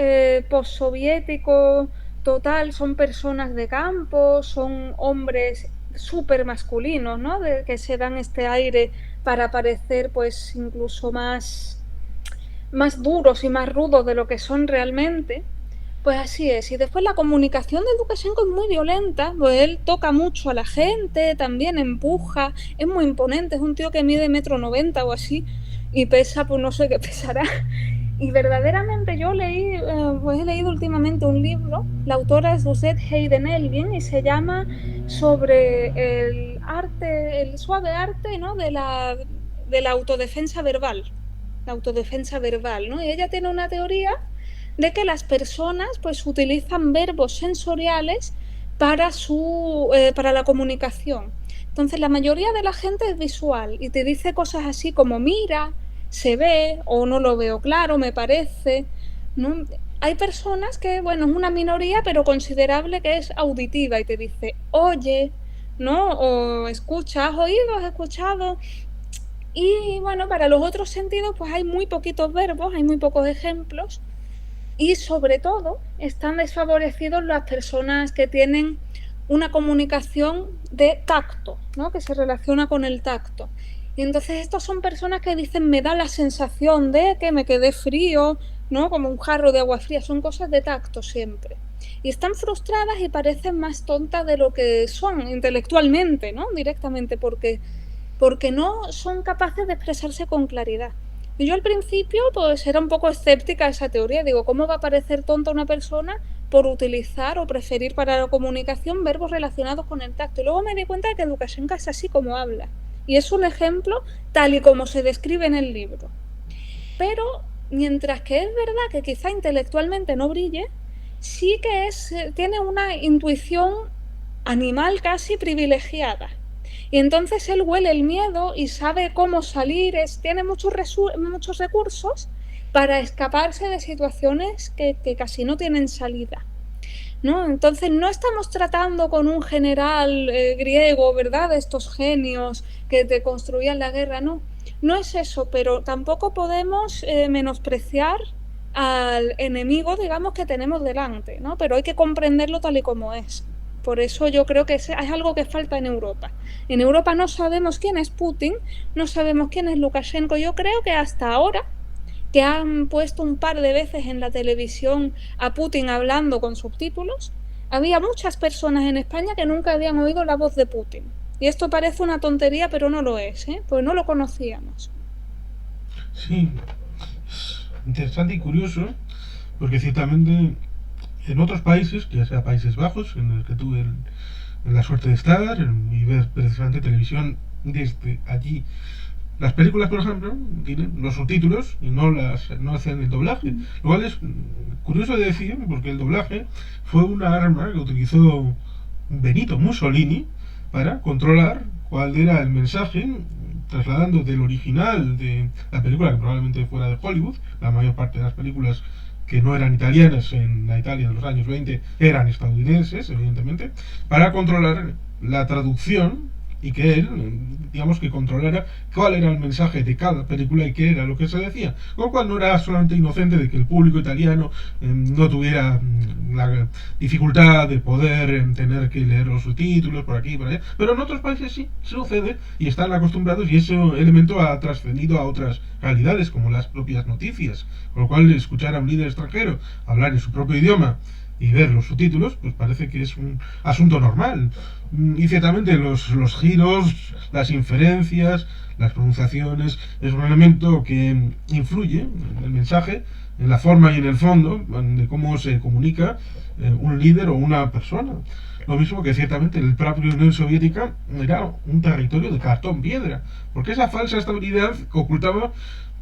postsoviético total, son personas de campo, son hombres súper masculinos, ¿no? Que se dan este aire para parecer pues incluso más duros y más rudos de lo que son realmente. Pues así es. Y después la comunicación de Lukashenko es muy violenta, pues él toca mucho a la gente, también empuja, es muy imponente, es un tío que mide 1,90 m o así y pesa, pues no sé qué pesará. Y verdaderamente yo pues he leído últimamente un libro, la autora es Suzette Heiden-Elgin y se llama sobre el arte, el suave arte, ¿no? de la autodefensa verbal, ¿no? Y ella tiene una teoría de que las personas pues utilizan verbos sensoriales para la comunicación. Entonces la mayoría de la gente es visual y te dice cosas así como mira, se ve o no lo veo claro, me parece, ¿no? Hay personas que, bueno, es una minoría pero considerable que es auditiva y te dice oye, ¿no? O escucha, ¿has oído? ¿Has escuchado? Y bueno, para los otros sentidos pues hay muy poquitos verbos, hay muy pocos ejemplos y sobre todo están desfavorecidos las personas que tienen una comunicación de tacto, ¿no? Que se relaciona con el tacto. Y entonces estas son personas que dicen me da la sensación de que me quedé frío, ¿no? Como un jarro de agua fría, son cosas de tacto siempre. Y están frustradas y parecen más tontas de lo que son intelectualmente, ¿no? Directamente porque no son capaces de expresarse con claridad. Y yo al principio pues era un poco escéptica a esa teoría, digo, ¿cómo va a parecer tonta una persona por utilizar o preferir para la comunicación verbos relacionados con el tacto? Y luego me di cuenta de que Lukashenko es así como habla, y es un ejemplo tal y como se describe en el libro. Pero mientras que es verdad que quizá intelectualmente no brille, sí que tiene una intuición animal casi privilegiada. Y entonces él huele el miedo y sabe cómo salir, tiene muchos recursos para escaparse de situaciones que casi no tienen salida, ¿no? Entonces no estamos tratando con un general griego, ¿verdad? De estos genios que te construían la guerra, no. No es eso, pero tampoco podemos menospreciar al enemigo, digamos, que tenemos delante, ¿no? Pero hay que comprenderlo tal y como es. Por eso yo creo que es algo que falta en Europa. En Europa no sabemos quién es Putin, no sabemos quién es Lukashenko. Yo creo que hasta ahora, que han puesto un par de veces en la televisión a Putin hablando con subtítulos, había muchas personas en España que nunca habían oído la voz de Putin. Y esto parece una tontería, pero no lo es, ¿eh? Pues no lo conocíamos. Sí, es interesante y curioso, porque ciertamente en otros países, ya sea Países Bajos, en el que tuve la suerte de estar y ver precisamente televisión desde allí, las películas, por ejemplo, tienen los subtítulos y no hacen el doblaje. Lo cual es curioso de decir, porque el doblaje fue una arma que utilizó Benito Mussolini para controlar cuál era el mensaje, trasladando del original de la película, que probablemente fuera de Hollywood. La mayor parte de las películas que no eran italianas en la Italia de los años 20 eran estadounidenses, evidentemente, para controlar la traducción y que él, digamos, que controlara cuál era el mensaje de cada película y qué era lo que se decía. Con lo cual no era solamente inocente de que el público italiano no tuviera la dificultad de poder tener que leer los subtítulos por aquí y por allá, pero en otros países sí sucede y están acostumbrados, y ese elemento ha trascendido a otras realidades como las propias noticias, con lo cual escuchar a un líder extranjero hablar en su propio idioma y ver los subtítulos, pues parece que es un asunto normal. Y ciertamente los giros, las inferencias, las pronunciaciones, es un elemento que influye en el mensaje, en la forma y en el fondo de cómo se comunica un líder o una persona. Lo mismo que ciertamente el propio Unión Soviética era un territorio de cartón piedra, porque esa falsa estabilidad ocultaba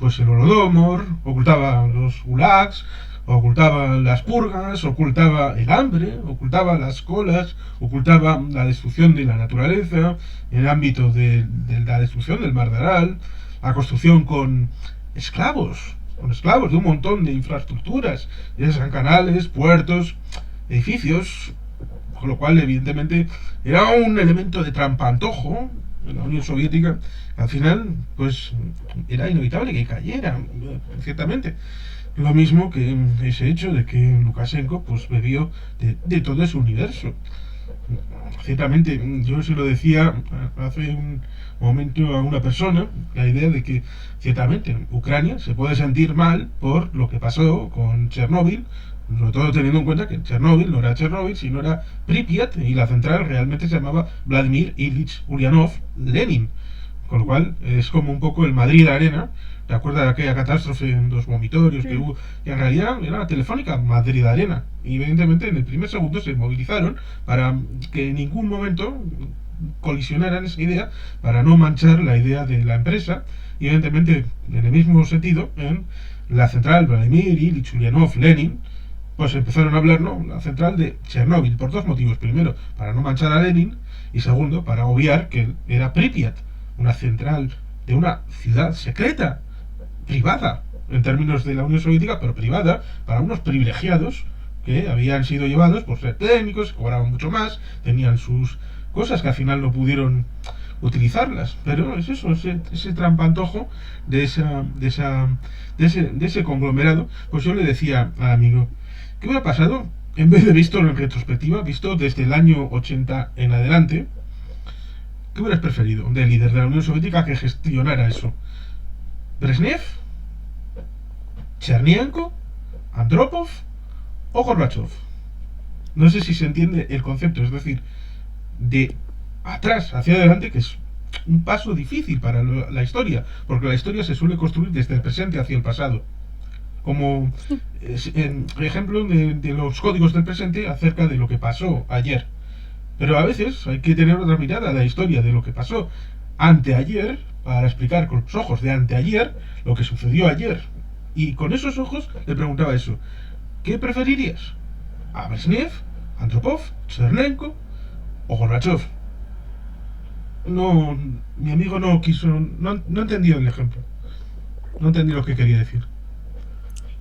pues el Holodomor, ocultaba los gulags, ocultaba las purgas, ocultaba el hambre, ocultaba las colas, ocultaba la destrucción de la naturaleza, en el ámbito de la destrucción del Mar de Aral, la construcción con esclavos de un montón de infraestructuras, ya sean canales, puertos, edificios, con lo cual evidentemente era un elemento de trampantojo en la Unión Soviética. Al final, pues era inevitable que cayera, ciertamente. Lo mismo que ese hecho de que Lukashenko pues bebió de todo ese universo. Ciertamente, yo se lo decía hace un momento a una persona, la idea de que ciertamente Ucrania se puede sentir mal por lo que pasó con Chernóbil, sobre todo teniendo en cuenta que Chernóbil no era Chernóbil, sino era Pripyat, y la central realmente se llamaba Vladimir Ilich Ulyanov Lenin, con lo cual es como un poco el Madrid Arena. ¿Te acuerdas de aquella catástrofe en los vomitorios que hubo? Y en realidad era la Telefónica Madrid Arena. Y evidentemente en el primer segundo se movilizaron para que en ningún momento colisionaran esa idea, para no manchar la idea de la empresa. Y evidentemente, en el mismo sentido, en la central Vladimir Ilich Ulyanov Lenin, pues empezaron a hablar, ¿no?, la central de Chernóbil, por dos motivos. Primero, para no manchar a Lenin, y segundo, para obviar que era Pripyat, una central de una ciudad secreta, privada, en términos de la Unión Soviética, pero privada, para unos privilegiados que habían sido llevados por ser técnicos, cobraban mucho más, tenían sus cosas que al final no pudieron utilizarlas. Pero es eso, ese trampantojo de ese conglomerado. Pues yo le decía al amigo, ¿qué hubiera pasado? En vez de visto en retrospectiva, visto desde el año 80 en adelante, ¿qué hubieras preferido del líder de la Unión Soviética que gestionara eso? ¿Brezhnev? ¿Chernienko? ¿Andropov? ¿O Gorbachev? No sé si se entiende el concepto, es decir, de atrás hacia adelante, que es un paso difícil para la historia, porque la historia se suele construir desde el presente hacia el pasado. Como ejemplo de los códigos del presente acerca de lo que pasó ayer. Pero a veces hay que tener otra mirada a la historia de lo que pasó anteayer para explicar con los ojos de anteayer lo que sucedió ayer. Y con esos ojos le preguntaba eso. ¿Qué preferirías? ¿A Brezhnev, Andropov, Chernenko o Gorbachev? No, mi amigo no quiso, no entendió el ejemplo. No entendió lo que quería decir.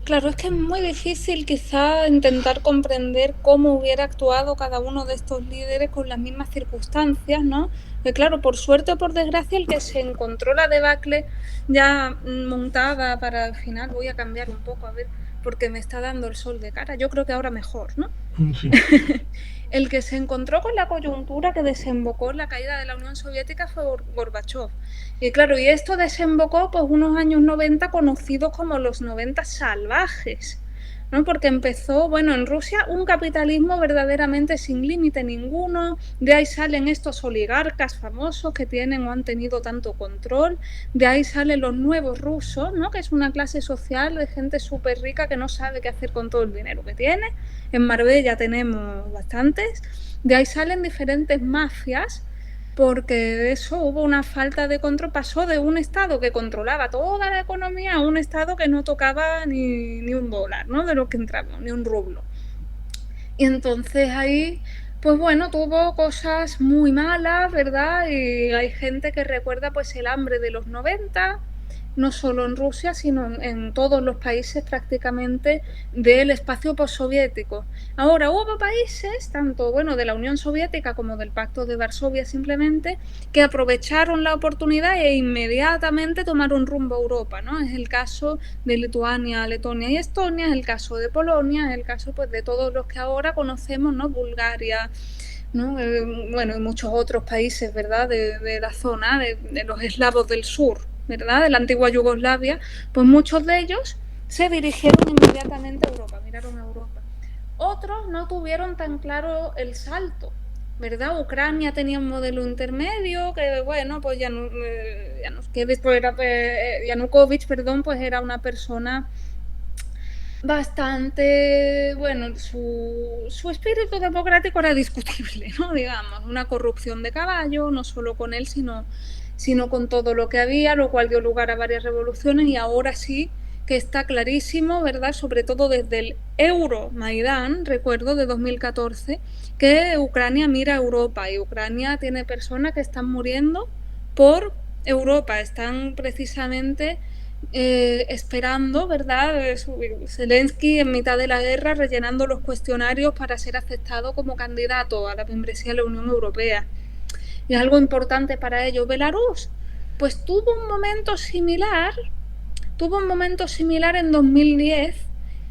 Claro, es que es muy difícil quizá intentar comprender cómo hubiera actuado cada uno de estos líderes con las mismas circunstancias, ¿no? Que claro, por suerte o por desgracia, el que se encontró la debacle ya montada para el final, voy a cambiar un poco, a ver, porque me está dando el sol de cara. Yo creo que ahora mejor, ¿no? Sí. El que se encontró con la coyuntura que desembocó en la caída de la Unión Soviética fue Gorbachev. Y claro, y esto desembocó pues unos años 90 conocidos como los 90 salvajes, ¿no? Porque empezó, bueno, en Rusia un capitalismo verdaderamente sin límite ninguno, de ahí salen estos oligarcas famosos que tienen o han tenido tanto control, de ahí salen los nuevos rusos, ¿no?, que es una clase social de gente súper rica que no sabe qué hacer con todo el dinero que tiene. En Marbella tenemos bastantes, de ahí salen diferentes mafias, porque de eso hubo una falta de control, pasó de un Estado que controlaba toda la economía a un Estado que no tocaba ni un dólar, ¿no?, de lo que entraba, ni un rublo. Y entonces ahí, pues bueno, tuvo cosas muy malas, ¿verdad? Y hay gente que recuerda pues el hambre de los 90, no solo en Rusia, sino en todos los países prácticamente del espacio postsoviético. Ahora, hubo países, tanto bueno de la Unión Soviética como del Pacto de Varsovia simplemente, que aprovecharon la oportunidad e inmediatamente tomaron rumbo a Europa, ¿no? Es el caso de Lituania, Letonia y Estonia, es el caso de Polonia, es el caso pues de todos los que ahora conocemos, ¿no? Bulgaria, ¿no? Bueno, y muchos otros países, ¿verdad?, de la zona, de los eslavos del sur, ¿verdad?, de la antigua Yugoslavia, pues muchos de ellos se dirigieron inmediatamente a Europa, miraron a Europa. Otros no tuvieron tan claro el salto, ¿verdad? Ucrania tenía un modelo intermedio que, bueno, pues Yanukovych, perdón, pues era una persona bastante, bueno, su espíritu democrático era discutible, ¿no?, digamos, una corrupción de caballo, no solo con él, sino sino con todo lo que había, lo cual dio lugar a varias revoluciones y ahora sí que está clarísimo, ¿verdad? Sobre todo desde el Euromaidán, recuerdo, de 2014, que Ucrania mira a Europa y Ucrania tiene personas que están muriendo por Europa, están precisamente esperando, ¿verdad? Zelensky en mitad de la guerra rellenando los cuestionarios para ser aceptado como candidato a la membresía de la Unión Europea. Y es algo importante para ellos. Belarus, pues tuvo un momento similar en 2010,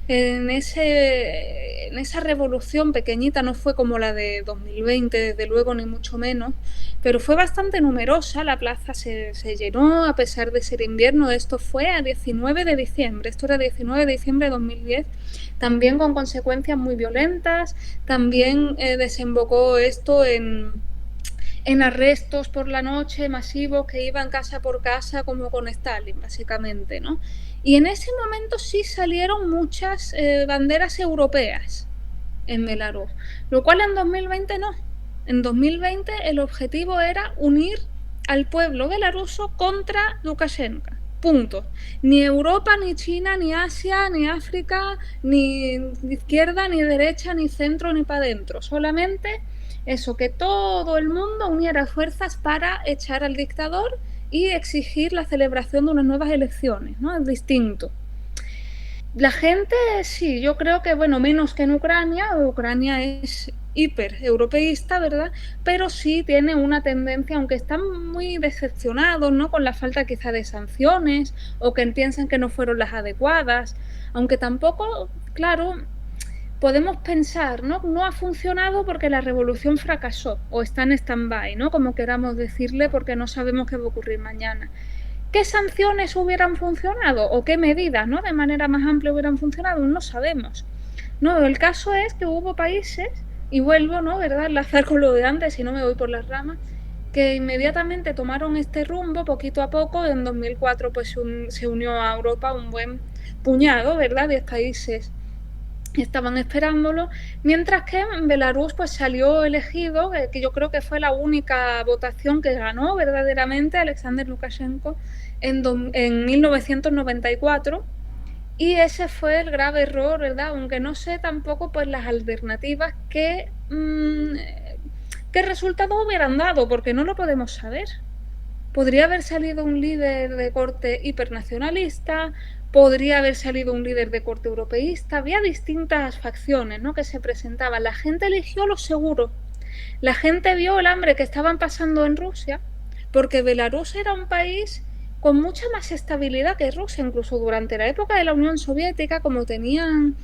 en esa revolución pequeñita, no fue como la de 2020, desde luego, ni mucho menos, pero fue bastante numerosa, la plaza se llenó a pesar de ser invierno. Esto fue a 19 de diciembre, esto era 19 de diciembre de 2010, también con consecuencias muy violentas, también desembocó esto en arrestos por la noche masivos que iban casa por casa como con Stalin, básicamente, ¿no? Y en ese momento sí salieron muchas banderas europeas en Belarus, lo cual en 2020 no. En 2020 el objetivo era unir al pueblo belaruso contra Lukashenko. Punto. Ni Europa, ni China, ni Asia, ni África, ni izquierda, ni derecha, ni centro, ni para adentro. Solamente eso, que todo el mundo uniera fuerzas para echar al dictador y exigir la celebración de unas nuevas elecciones, ¿no? Es distinto. La gente, sí, yo creo que, bueno, menos que en Ucrania. Ucrania es hiper europeísta, ¿verdad? Pero sí tiene una tendencia, aunque están muy decepcionados, ¿no? Con la falta quizá de sanciones o que piensan que no fueron las adecuadas, aunque tampoco, claro, podemos pensar, ¿no? No ha funcionado porque la revolución fracasó o está en stand-by, ¿no? Como queramos decirle, porque no sabemos qué va a ocurrir mañana. ¿Qué sanciones hubieran funcionado o qué medidas, ¿no? De manera más amplia hubieran funcionado? No sabemos. No, el caso es que hubo países, y vuelvo, ¿no? ¿Verdad? Enlazar con lo de antes y no me voy por las ramas, que inmediatamente tomaron este rumbo poquito a poco. En 2004 pues se unió a Europa un buen puñado, ¿verdad? De países estaban esperándolo, mientras que en Belarus pues salió elegido, que yo creo que fue la única votación que ganó verdaderamente Alexander Lukashenko en 1994, y ese fue el grave error, ¿verdad? Aunque no sé tampoco pues las alternativas qué resultados hubieran dado, porque no lo podemos saber. Podría haber salido un líder de corte hipernacionalista, podría haber salido un líder de corte europeísta, había distintas facciones, ¿no? Que se presentaban. La gente eligió lo seguro. La gente vio el hambre que estaban pasando en Rusia, porque Belarus era un país con mucha más estabilidad que Rusia, incluso durante la época de la Unión Soviética, como tenían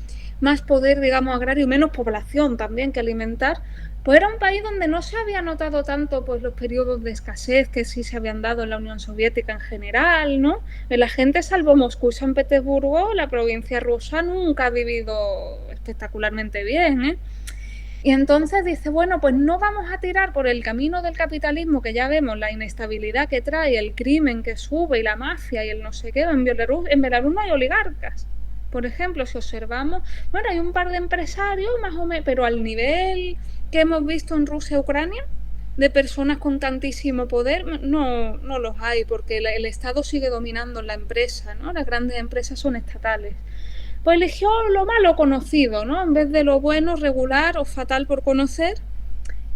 más poder, digamos, agrario y menos población también que alimentar, pues era un país donde no se había notado tanto pues los periodos de escasez que sí se habían dado en la Unión Soviética en general, ¿no? La gente, salvo Moscú y San Petersburgo, la provincia rusa nunca ha vivido espectacularmente bien, ¿eh? Y entonces dice, bueno, pues no vamos a tirar por el camino del capitalismo, que ya vemos la inestabilidad que trae, el crimen que sube y la mafia y el no sé qué. En Belarus no hay oligarcas. Por ejemplo, si observamos, bueno, hay un par de empresarios más o menos, pero al nivel que hemos visto en Rusia y Ucrania, de personas con tantísimo poder, no los hay, porque el Estado sigue dominando en la empresa, ¿no? Las grandes empresas son estatales. Pues eligió lo malo conocido, ¿no? En vez de lo bueno, regular o fatal por conocer.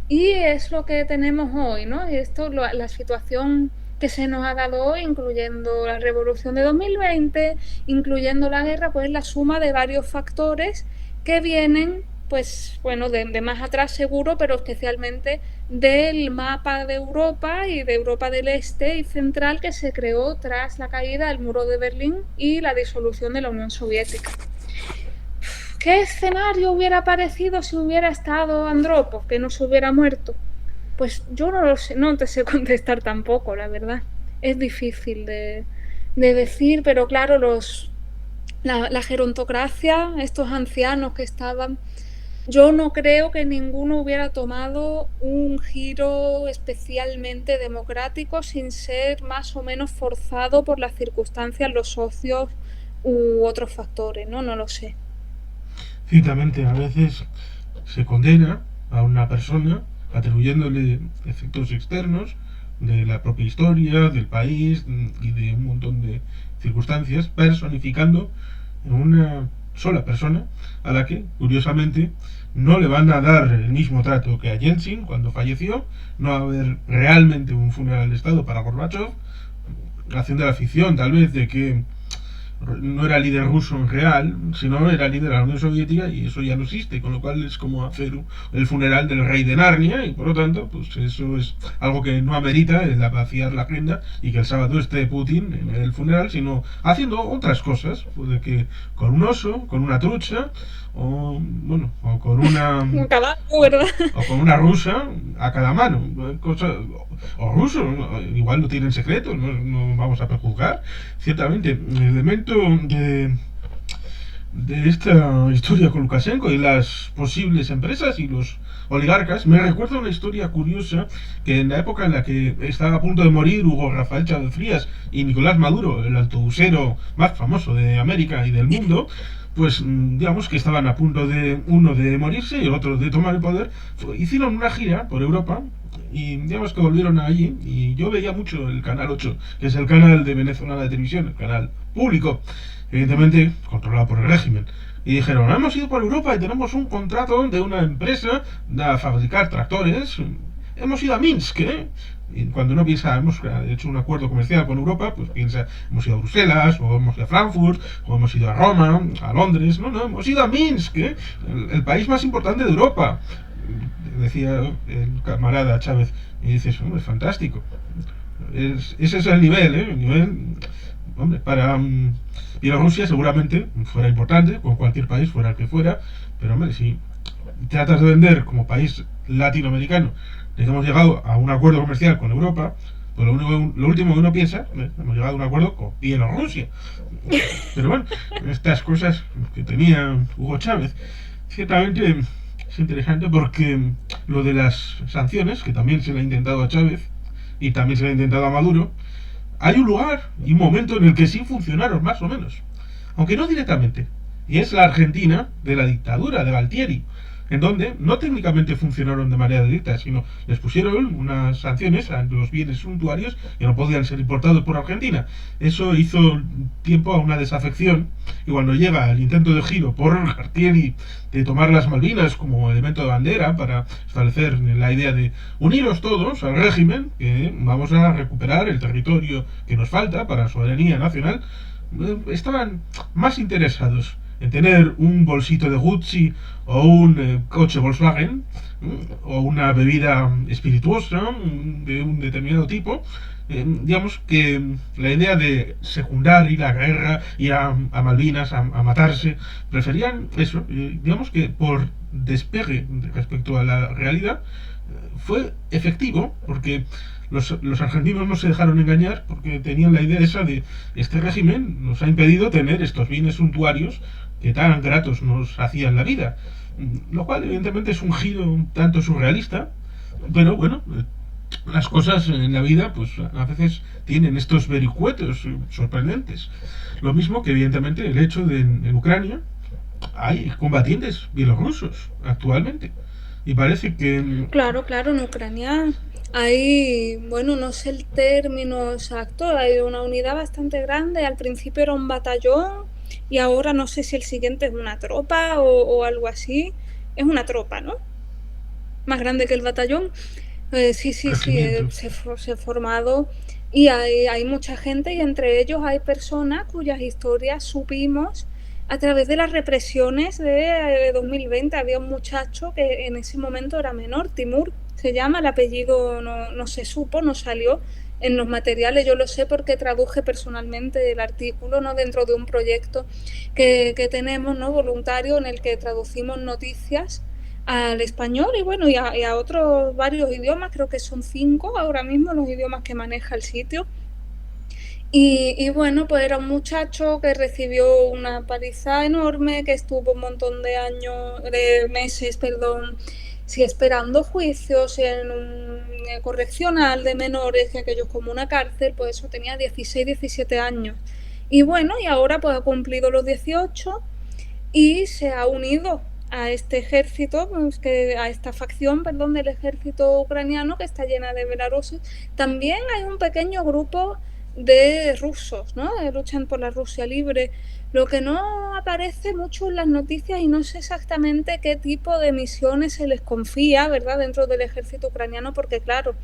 Y es lo que tenemos hoy, ¿no? Y esto, la situación que se nos ha dado hoy, incluyendo la revolución de 2020, incluyendo la guerra, pues es la suma de varios factores que vienen, pues bueno, de más atrás seguro, pero especialmente del mapa de Europa y de Europa del Este y Central, que se creó tras la caída del muro de Berlín y la disolución de la Unión Soviética. ¿Qué escenario hubiera aparecido si hubiera estado Andropov, que no se hubiera muerto? Pues yo no lo sé, no te sé contestar tampoco, la verdad. Es difícil de decir, pero claro, la gerontocracia, estos ancianos que estaban, yo no creo que ninguno hubiera tomado un giro especialmente democrático sin ser más o menos forzado por las circunstancias, los socios u otros factores, ¿no? No lo sé. Ciertamente, a veces se condena a una persona atribuyéndole efectos externos de la propia historia, del país y de un montón de circunstancias, personificando en una sola persona a la que, curiosamente, no le van a dar el mismo trato que a Yeltsin cuando falleció, no va a haber realmente un funeral de Estado para Gorbachev, haciendo la ficción tal vez de que no era líder ruso en real, sino era líder de la Unión Soviética y eso ya no existe, con lo cual es como hacer el funeral del rey de Narnia y por lo tanto, pues eso es algo que no amerita el vaciar la agenda y que el sábado esté Putin en el funeral, sino haciendo otras cosas, puede que con un oso, con una trucha o bueno, o con una Un caballo, ¿verdad? o con una rusa a cada mano, cosa, o ruso, igual lo tienen secreto, no vamos a prejuzgar. Ciertamente, el elemento de esta historia con Lukashenko y las posibles empresas y los oligarcas, me recuerda una historia curiosa que en la época en la que estaba a punto de morir Hugo Rafael Chávez Frías y Nicolás Maduro, el autobusero más famoso de América y del mundo, pues digamos que estaban a punto de uno de morirse y el otro de tomar el poder, hicieron una gira por Europa y digamos que volvieron allí y yo veía mucho el Canal 8, que es el canal de venezolana de televisión, el canal público, evidentemente controlado por el régimen. Y dijeron, hemos ido por Europa y tenemos un contrato de una empresa a fabricar tractores. Hemos ido a Minsk, ¿eh? Y cuando uno piensa, hemos hecho un acuerdo comercial con Europa, pues piensa, hemos ido a Bruselas, o hemos ido a Frankfurt, o hemos ido a Roma, a Londres. No, hemos ido a Minsk, ¿eh? El país más importante de Europa. Decía el camarada Chávez. Y dices, hombre, fantástico. Ese es el nivel, ¿eh? El nivel, hombre, para Bielorrusia seguramente fuera importante, con cualquier país, fuera el que fuera, pero hombre, si tratas de vender como país latinoamericano, de que hemos llegado a un acuerdo comercial con Europa, pues lo último que uno piensa, hemos llegado a un acuerdo con Bielorrusia. Pero bueno, estas cosas que tenía Hugo Chávez, ciertamente es interesante porque lo de las sanciones, que también se le ha intentado a Chávez y también se le ha intentado a Maduro, hay un lugar y un momento en el que sí funcionaron más o menos, aunque no directamente, y es la Argentina de la dictadura de Galtieri, en donde no técnicamente funcionaron de manera directa, sino les pusieron unas sanciones a los bienes suntuarios que no podían ser importados por Argentina. Eso hizo tiempo a una desafección y cuando llega el intento de giro por Galtieri de tomar las Malvinas como elemento de bandera para establecer la idea de uniros todos al régimen, que vamos a recuperar el territorio que nos falta para la soberanía nacional, estaban más interesados en tener un bolsito de Gucci o un coche Volkswagen o una bebida espirituosa de un determinado tipo, digamos que la idea de secundar ir a la guerra, ir a Malvinas a matarse, preferían eso, digamos que por despegue respecto a la realidad fue efectivo porque los argentinos no se dejaron engañar porque tenían la idea esa de este régimen nos ha impedido tener estos bienes suntuarios que tan gratos nos hacían la vida. Lo cual evidentemente es un giro un tanto surrealista, pero bueno, las cosas en la vida pues a veces tienen estos vericuetos sorprendentes. Lo mismo que evidentemente el hecho de en Ucrania hay combatientes bielorrusos actualmente. Y parece que Claro, claro, en Ucrania hay, bueno, no sé el término exacto, hay una unidad bastante grande. Al principio era un batallón y ahora no sé si el siguiente es una tropa o algo así. Es una tropa, ¿no? Más grande que el batallón. Sí, sí, sí, regimiento. se ha formado y hay mucha gente y entre ellos hay personas cuyas historias supimos a través de las represiones de 2020. Había un muchacho que en ese momento era menor, Timur se llama, el apellido no se supo, no salió en los materiales. Yo lo sé porque traduje personalmente el artículo, ¿no? Dentro de un proyecto que tenemos, ¿no? Voluntario, en el que traducimos noticias al español y bueno, y a otros varios idiomas, creo que son 5 ahora mismo los idiomas que maneja el sitio. Y bueno, pues era un muchacho que recibió una paliza enorme, que estuvo un montón de años, de meses, perdón, sí, esperando juicios en un correccional de menores, que aquello es como una cárcel, pues eso tenía 16, 17 años. Y bueno, y ahora pues ha cumplido los 18 y se ha unido a este ejército, pues, a esta facción, perdón, del ejército ucraniano que está llena de bielorrusos. También hay un pequeño grupo de rusos, ¿no? Que luchan por la Rusia libre. Lo que no aparece mucho en las noticias y no sé exactamente qué tipo de misiones se les confía, ¿verdad?, dentro del ejército ucraniano, porque claro,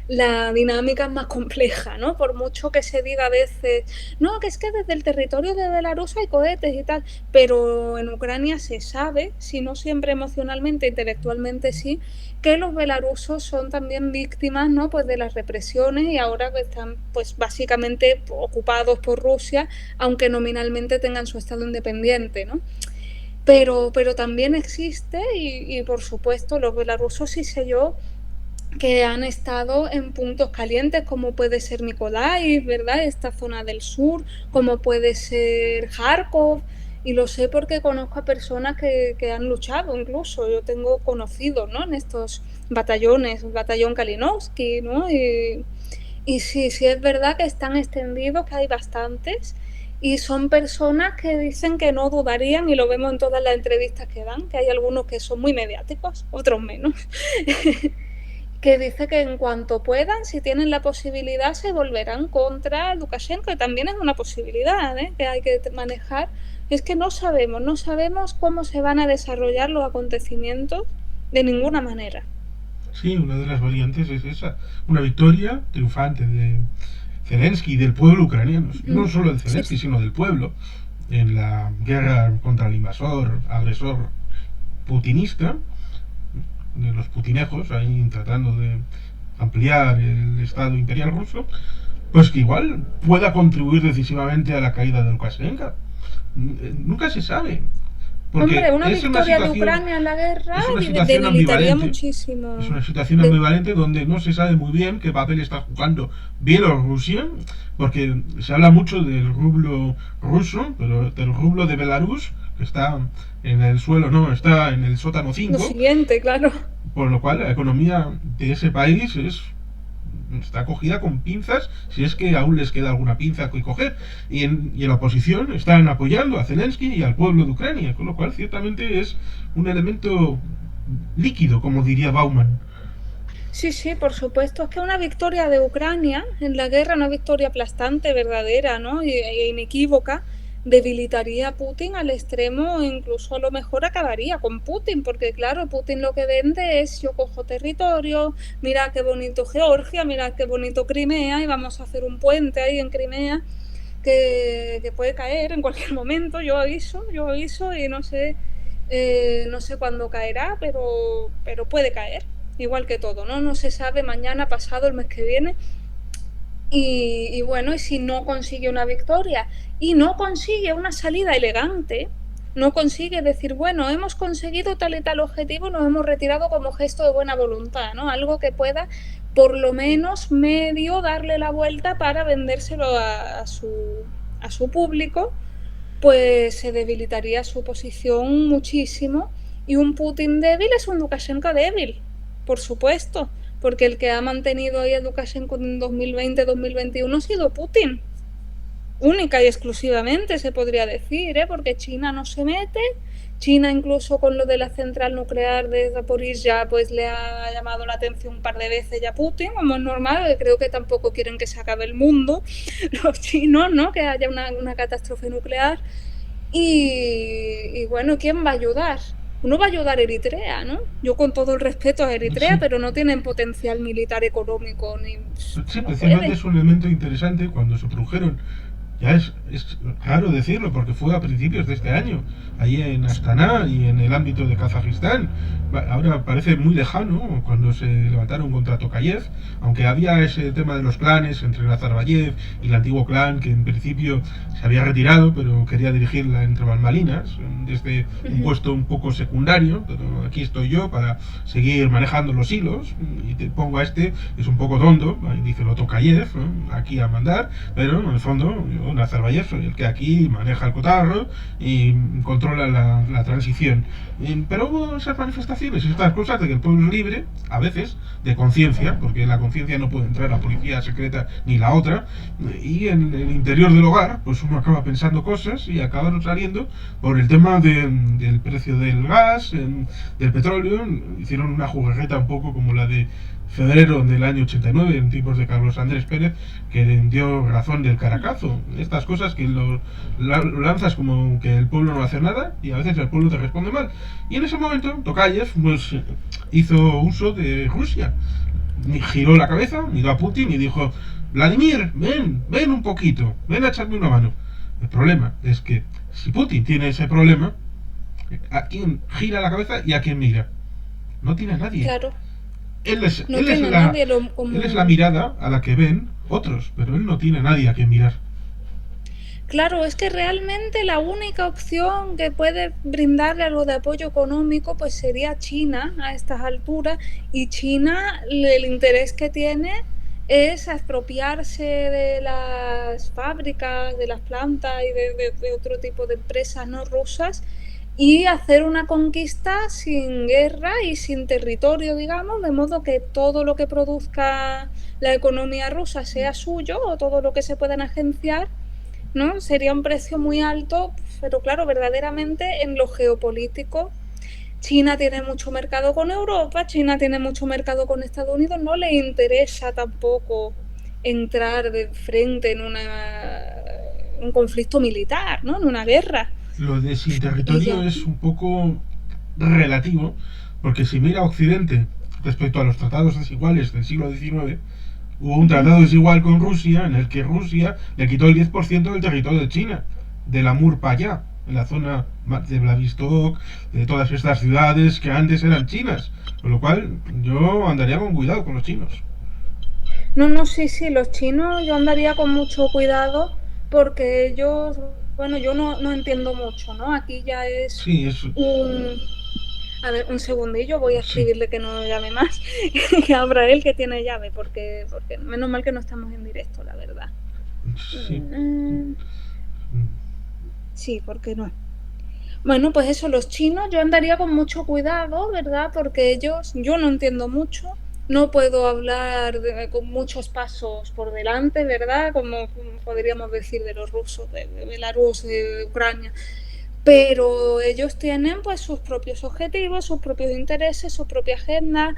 la dinámica es más compleja, ¿no? Por mucho que se diga a veces, no, que es que desde el territorio de Belarus hay cohetes y tal, pero en Ucrania se sabe, si no siempre emocionalmente, intelectualmente sí, que los belarusos son también víctimas, ¿no?, pues de las represiones y ahora que están pues básicamente ocupados por Rusia, aunque nominalmente tengan su estado independiente, ¿no? Pero también existe y por supuesto los belarusos sí sé yo que han estado en puntos calientes, como puede ser Mykolaiv, ¿verdad? Esta zona del sur, como puede ser Kharkov, y lo sé porque conozco a personas que han luchado incluso. Yo tengo conocidos, ¿no?, en estos batallones, el batallón Kalinowski, ¿no? Y sí, sí es verdad que están extendidos, que hay bastantes, y son personas que dicen que no dudarían, y lo vemos en todas las entrevistas que dan, que hay algunos que son muy mediáticos, otros menos. Que dice que en cuanto puedan, si tienen la posibilidad, se volverán contra Lukashenko, que también es una posibilidad, ¿eh?, que hay que manejar. Es que no sabemos cómo se van a desarrollar los acontecimientos de ninguna manera. Sí, una de las variantes es esa, una victoria triunfante de Zelensky y del pueblo ucraniano, no solo de Sí, Zelensky, sí. sino del pueblo, en la guerra contra el invasor, agresor putinista, de los putinejos, ahí tratando de ampliar el Estado imperial ruso, pues que igual pueda contribuir decisivamente a la caída de Lukashenko. Nunca se sabe, porque Hombre, una victoria de Ucrania en la guerra es una situación debilitaría ambivalente. Es muchísimo. una situación ambivalente donde no se sabe muy bien qué papel está jugando Bielorrusia, porque se habla mucho del rublo ruso, pero del rublo de Belarus, que está en el suelo, no, está en el sótano Lo 5, siguiente, claro. por lo cual la economía de ese país está cogida con pinzas, si es que aún les queda alguna pinza que coger. Y en la oposición están apoyando a Zelensky y al pueblo de Ucrania, con lo cual ciertamente es un elemento líquido, como diría Bauman. Sí, sí, por supuesto. Es que una victoria de Ucrania en la guerra, una victoria aplastante, verdadera, ¿no?, e inequívoca, debilitaría a Putin al extremo, incluso a lo mejor acabaría con Putin, porque claro, Putin lo que vende es yo cojo territorio, mira qué bonito Georgia, mira qué bonito Crimea, y vamos a hacer un puente ahí en Crimea que puede caer en cualquier momento, yo aviso y no sé cuándo caerá, pero puede caer, igual que todo, ¿no? No se sabe mañana, pasado, el mes que viene. Y bueno, y si no consigue una victoria y no consigue una salida elegante, no consigue decir, bueno, hemos conseguido tal y tal objetivo, nos hemos retirado como gesto de buena voluntad, ¿no? Algo que pueda, por lo menos, medio darle la vuelta para vendérselo a su público, pues se debilitaría su posición muchísimo. Y un Putin débil es un Lukashenko débil, por supuesto, porque el que ha mantenido ahí a Lukashenko en 2020-2021 ha sido Putin, única y exclusivamente se podría decir, ¿eh?, porque China no se mete. China incluso con lo de la central nuclear de Zaporizhia pues le ha llamado la atención un par de veces ya a Putin, como es normal, que creo que tampoco quieren que se acabe el mundo los chinos, ¿no?, que haya una catástrofe nuclear. Y bueno, ¿quién va a ayudar? Uno va a ayudar a Eritrea, ¿no? Yo con todo el respeto a Eritrea, Sí, pero no tienen potencial militar económico, ni sí, no precisamente puede. es un elemento interesante cuando se produjeron. Ya es raro decirlo porque fue a principios de este año, allí en Astana y en el ámbito de Kazajistán. Ahora parece muy lejano cuando se levantaron contra Tokayev, aunque había ese tema de los clanes entre Nazarbayev y el antiguo clan que en principio se había retirado, pero quería dirigirla entre bambalinas, desde un puesto un poco secundario, pero aquí estoy yo para seguir manejando los hilos y te pongo a este, es un poco tonto, ahí dice lo Tokayev, aquí a mandar, pero en el fondo yo ¿no? Nazarbayev soy el que aquí maneja el cotarro y controla la transición. Pero hubo esas manifestaciones, estas cosas de que el pueblo es libre, a veces, de conciencia, porque en la conciencia no puede entrar la policía secreta ni la otra, y en el interior del hogar, pues uno acaba pensando cosas y acaban saliendo por el tema del precio del gas, del petróleo. Hicieron una jugarreta un poco como la de febrero del año 89, en tiempos de Carlos Andrés Pérez, que le dio razón del caracazo. Estas cosas que lo lanzas como que el pueblo no va a hacer nada y a veces el pueblo te responde mal. Y en ese momento Tokayev pues, hizo uso de Rusia. Giró la cabeza, miró a Putin y dijo: Vladimir, ven un poquito, ven a echarme una mano. El problema es que si Putin tiene ese problema, ¿a quién gira la cabeza y a quién mira? No tiene a nadie. Claro. Él es, No él es, tiene la, nadie como... él es la mirada a la que ven otros, pero él no tiene a nadie a quien mirar. Claro, es que realmente la única opción que puede brindarle algo de apoyo económico pues sería China a estas alturas, y China, el interés que tiene es apropiarse de las fábricas, de las plantas y de otro tipo de empresas no rusas, y hacer una conquista sin guerra y sin territorio, digamos, de modo que todo lo que produzca la economía rusa sea suyo, o todo lo que se puedan agenciar, ¿no? Sería un precio muy alto, pero claro, verdaderamente en lo geopolítico, China tiene mucho mercado con Europa, China tiene mucho mercado con Estados Unidos, no le interesa tampoco entrar de frente en un conflicto militar, ¿no? En una guerra. Lo de sin Y territorio ya, es un poco relativo, porque si mira a Occidente respecto a los tratados desiguales del siglo XIX, hubo un tratado desigual con Rusia en el que Rusia le quitó el 10% del territorio de China, del Amur para allá, en la zona de Vladivostok, de todas estas ciudades que antes eran chinas. Con lo cual, yo andaría con cuidado con los chinos. no, no, sí, sí, los chinos yo andaría con mucho cuidado porque ellos, bueno, yo no entiendo mucho, ¿no? Aquí ya es Sí, es. un... A ver, un segundillo, voy a Sí, escribirle que no llame más, que abra él que tiene llave, porque menos mal que no estamos en directo, la verdad. sí. Sí, porque no. Bueno, pues eso, los chinos yo andaría con mucho cuidado, ¿verdad? Porque ellos, yo no entiendo mucho, no puedo hablar con muchos pasos por delante, ¿verdad? Como podríamos decir de los rusos, de Belarus, de Ucrania. Pero ellos tienen pues sus propios objetivos, sus propios intereses, su propia agenda.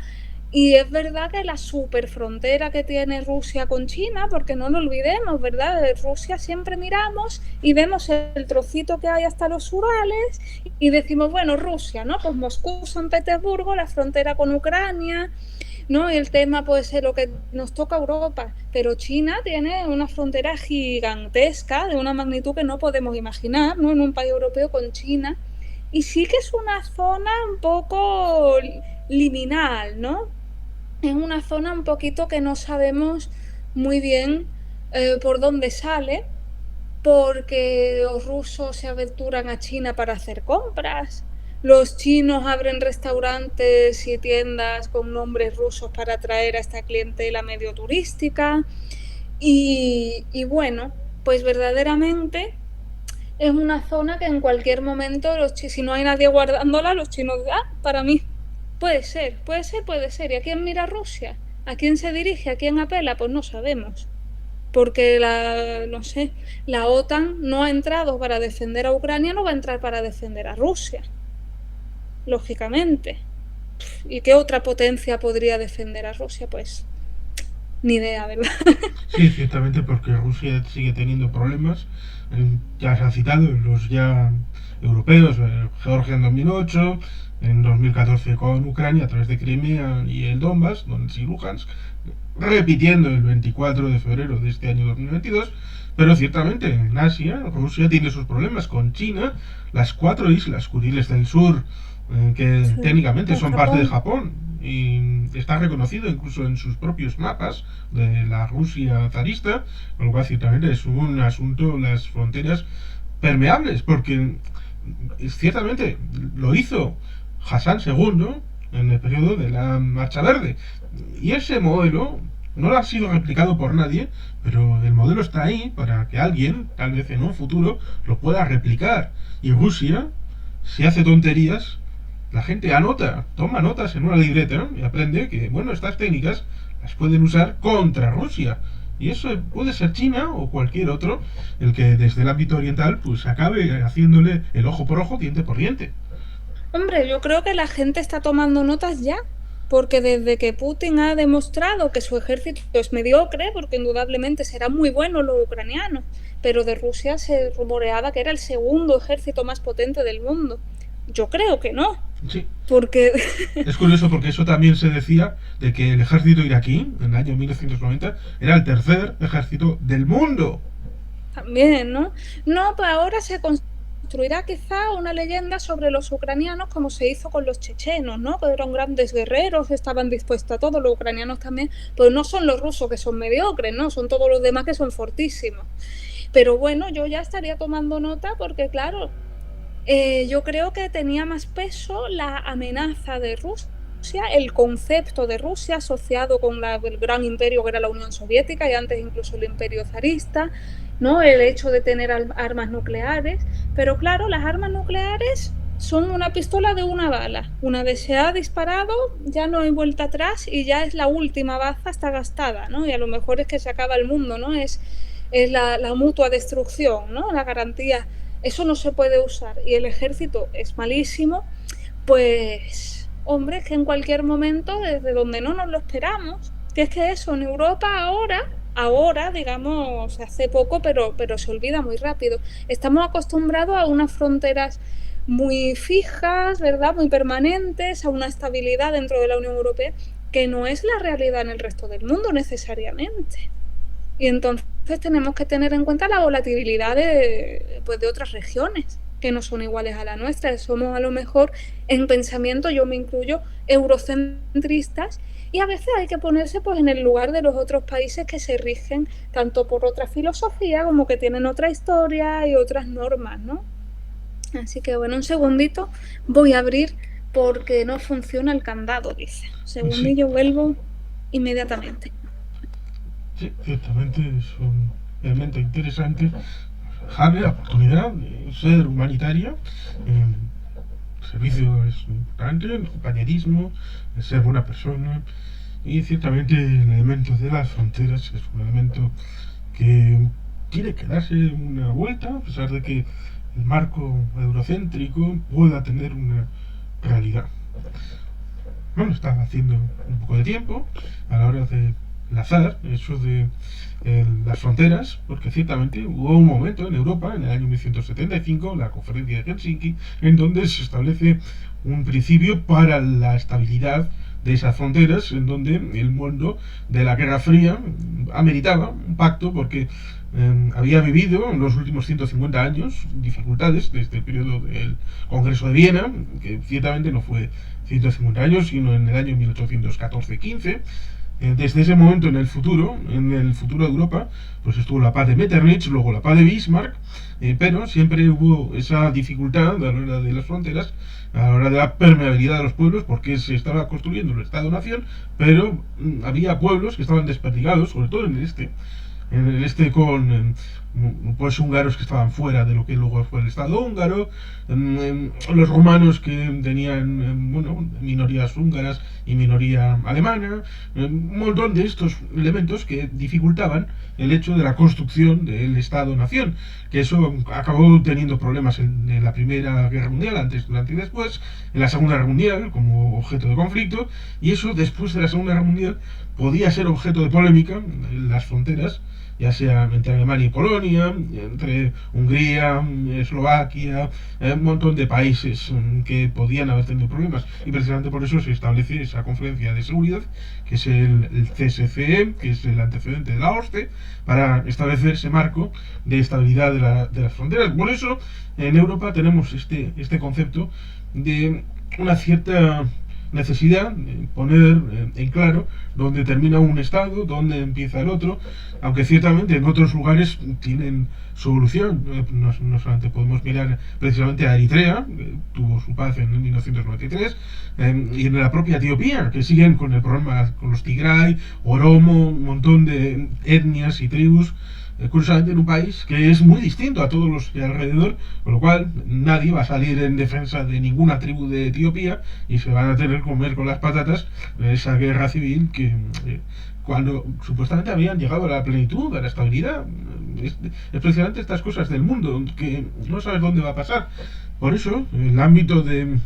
Y es verdad que la superfrontera que tiene Rusia con China, porque no lo olvidemos, ¿verdad? De Rusia siempre miramos y vemos el trocito que hay hasta los Urales y decimos, bueno, Rusia, ¿no? Pues Moscú, San Petersburgo, la frontera con Ucrania, ¿no? Y el tema puede ser lo que nos toca a Europa, pero China tiene una frontera gigantesca, de una magnitud que no podemos imaginar, ¿no? En un país europeo con China. Y sí que es una zona un poco liminal, ¿no? Es una zona un poquito que no sabemos muy bien por dónde sale, porque los rusos se aventuran a China para hacer compras, los chinos abren restaurantes y tiendas con nombres rusos para atraer a esta clientela medio turística, y bueno, pues verdaderamente es una zona que en cualquier momento, si no hay nadie guardándola, los chinos, para mí, puede ser, puede ser, puede ser. ¿Y a quién mira Rusia? ¿A quién se dirige? ¿A quién apela? Pues no sabemos. Porque no sé, la OTAN no ha entrado para defender a Ucrania, no va a entrar para defender a Rusia, lógicamente. ¿Y qué otra potencia podría defender a Rusia? Pues ni idea, ¿verdad? Sí, ciertamente, porque Rusia sigue teniendo problemas. Ya se ha citado los ya europeos, Georgia en 2008, en 2014 con Ucrania a través de Crimea y el Donbass, Donetsk y Luhansk, repitiendo el 24 de febrero de este año 2022. Pero ciertamente en Asia, Rusia tiene sus problemas con China, las 4 islas Kuriles del Sur, que Sí, técnicamente con son parte de Japón. Japón y está reconocido incluso en sus propios mapas de la Rusia zarista, con lo cual ciertamente es un asunto las fronteras permeables, porque ciertamente lo hizo Hassan II en el periodo de la Marcha Verde, y ese modelo no ha sido replicado por nadie, pero el modelo está ahí para que alguien, tal vez en un futuro, lo pueda replicar. Y Rusia, si hace tonterías, la gente anota, toma notas en una libreta y aprende que, bueno, estas técnicas las pueden usar contra Rusia. Y eso puede ser China o cualquier otro, el que desde el ámbito oriental pues acabe haciéndole el ojo por ojo, diente por diente. Hombre, yo creo que la gente está tomando notas ya, porque desde que Putin ha demostrado que su ejército es mediocre, porque indudablemente será muy bueno los ucranianos, pero de Rusia se rumoreaba que era el segundo ejército más potente del mundo. Yo creo que no, Sí, porque es curioso porque eso también se decía de que el ejército iraquí, en el año 1990, era el tercer ejército del mundo. también, ¿no? No, pues ahora se construirá quizá una leyenda sobre los ucranianos como se hizo con los chechenos, ¿no? Que eran grandes guerreros, estaban dispuestos a todo, los ucranianos también, pues no son los rusos que son mediocres, ¿no? Son todos los demás que son fortísimos. Pero bueno, yo ya estaría tomando nota porque, claro, yo creo que tenía más peso la amenaza de Rusia, el concepto de Rusia asociado con el gran imperio que era la Unión Soviética y antes incluso el imperio zarista, ¿no? El hecho de tener armas nucleares. Pero claro, las armas nucleares son una pistola de una bala. Una vez se ha disparado, ya no hay vuelta atrás y ya es la última baza, está gastada, ¿no? Y a lo mejor es que se acaba el mundo, ¿no? Es la mutua destrucción, ¿no? La garantía. Eso no se puede usar y el ejército es malísimo, pues, hombre, es que en cualquier momento, desde donde no nos lo esperamos, que es que eso en Europa ahora, digamos, hace poco, pero se olvida muy rápido. Estamos acostumbrados a unas fronteras muy fijas, ¿verdad? Muy permanentes, a una estabilidad dentro de la Unión Europea, que no es la realidad en el resto del mundo necesariamente. Y entonces tenemos que tener en cuenta la volatilidad pues, de otras regiones que no son iguales a la nuestra. Somos a lo mejor en pensamiento, yo me incluyo, eurocentristas y a veces hay que ponerse pues, en el lugar de los otros países que se rigen tanto por otra filosofía como que tienen otra historia y otras normas, ¿no? Así que bueno, un segundito, voy a abrir porque no funciona el candado, dice. Un Sí, segundillo, vuelvo inmediatamente. sí, ciertamente es un elemento interesante. Jade la oportunidad de ser humanitaria. El servicio es importante, el compañerismo, el ser buena persona. Y ciertamente el elemento de las fronteras es un elemento que tiene que darse una vuelta, a pesar de que el marco eurocéntrico pueda tener una realidad. Bueno, está haciendo un poco de tiempo a la hora de enlazar eso de las fronteras, porque ciertamente hubo un momento en Europa, en el año 1975, la conferencia de Helsinki, en donde se establece un principio para la estabilidad de esas fronteras, en donde el mundo de la Guerra Fría ameritaba un pacto porque había vivido en los últimos 150 años dificultades desde el periodo del Congreso de Viena, que ciertamente no fue 150 años, sino en el año 1814-15. Desde ese momento en el futuro de Europa, pues estuvo la paz de Metternich, luego la paz de Bismarck, pero siempre hubo esa dificultad a la hora de las fronteras, a la hora de la permeabilidad de los pueblos, porque se estaba construyendo el Estado-Nación, pero había pueblos que estaban desperdigados, sobre todo en el este con pues húngaros que estaban fuera de lo que luego fue el Estado húngaro, los romanos que tenían bueno, minorías húngaras y minoría alemana, un montón de estos elementos que dificultaban el hecho de la construcción del Estado-nación, que eso acabó teniendo problemas en la Primera Guerra Mundial, antes, durante y después, en la Segunda Guerra Mundial como objeto de conflicto, y eso después de la Segunda Guerra Mundial podía ser objeto de polémica en las fronteras, ya sea entre Alemania y Polonia, entre Hungría, Eslovaquia, un montón de países que podían haber tenido problemas. Y precisamente por eso se establece esa conferencia de seguridad, que es el CSCE, que es el antecedente de la OSCE, para establecer ese marco de estabilidad de las fronteras. Por eso en Europa tenemos este concepto de una cierta necesidad de poner en claro dónde termina un estado, dónde empieza el otro, aunque ciertamente en otros lugares tienen solución. No solamente podemos mirar precisamente a Eritrea, que tuvo su paz en 1993, y en la propia Etiopía, que siguen con el problema con los Tigray, Oromo, un montón de etnias y tribus, curiosamente en un país que es muy distinto a todos los de alrededor, con lo cual nadie va a salir en defensa de ninguna tribu de Etiopía y se van a tener que comer con las patatas esa guerra civil que cuando supuestamente habían llegado a la plenitud, a la estabilidad, especialmente estas cosas del mundo, que no sabes dónde va a pasar. Por eso, en el ámbito de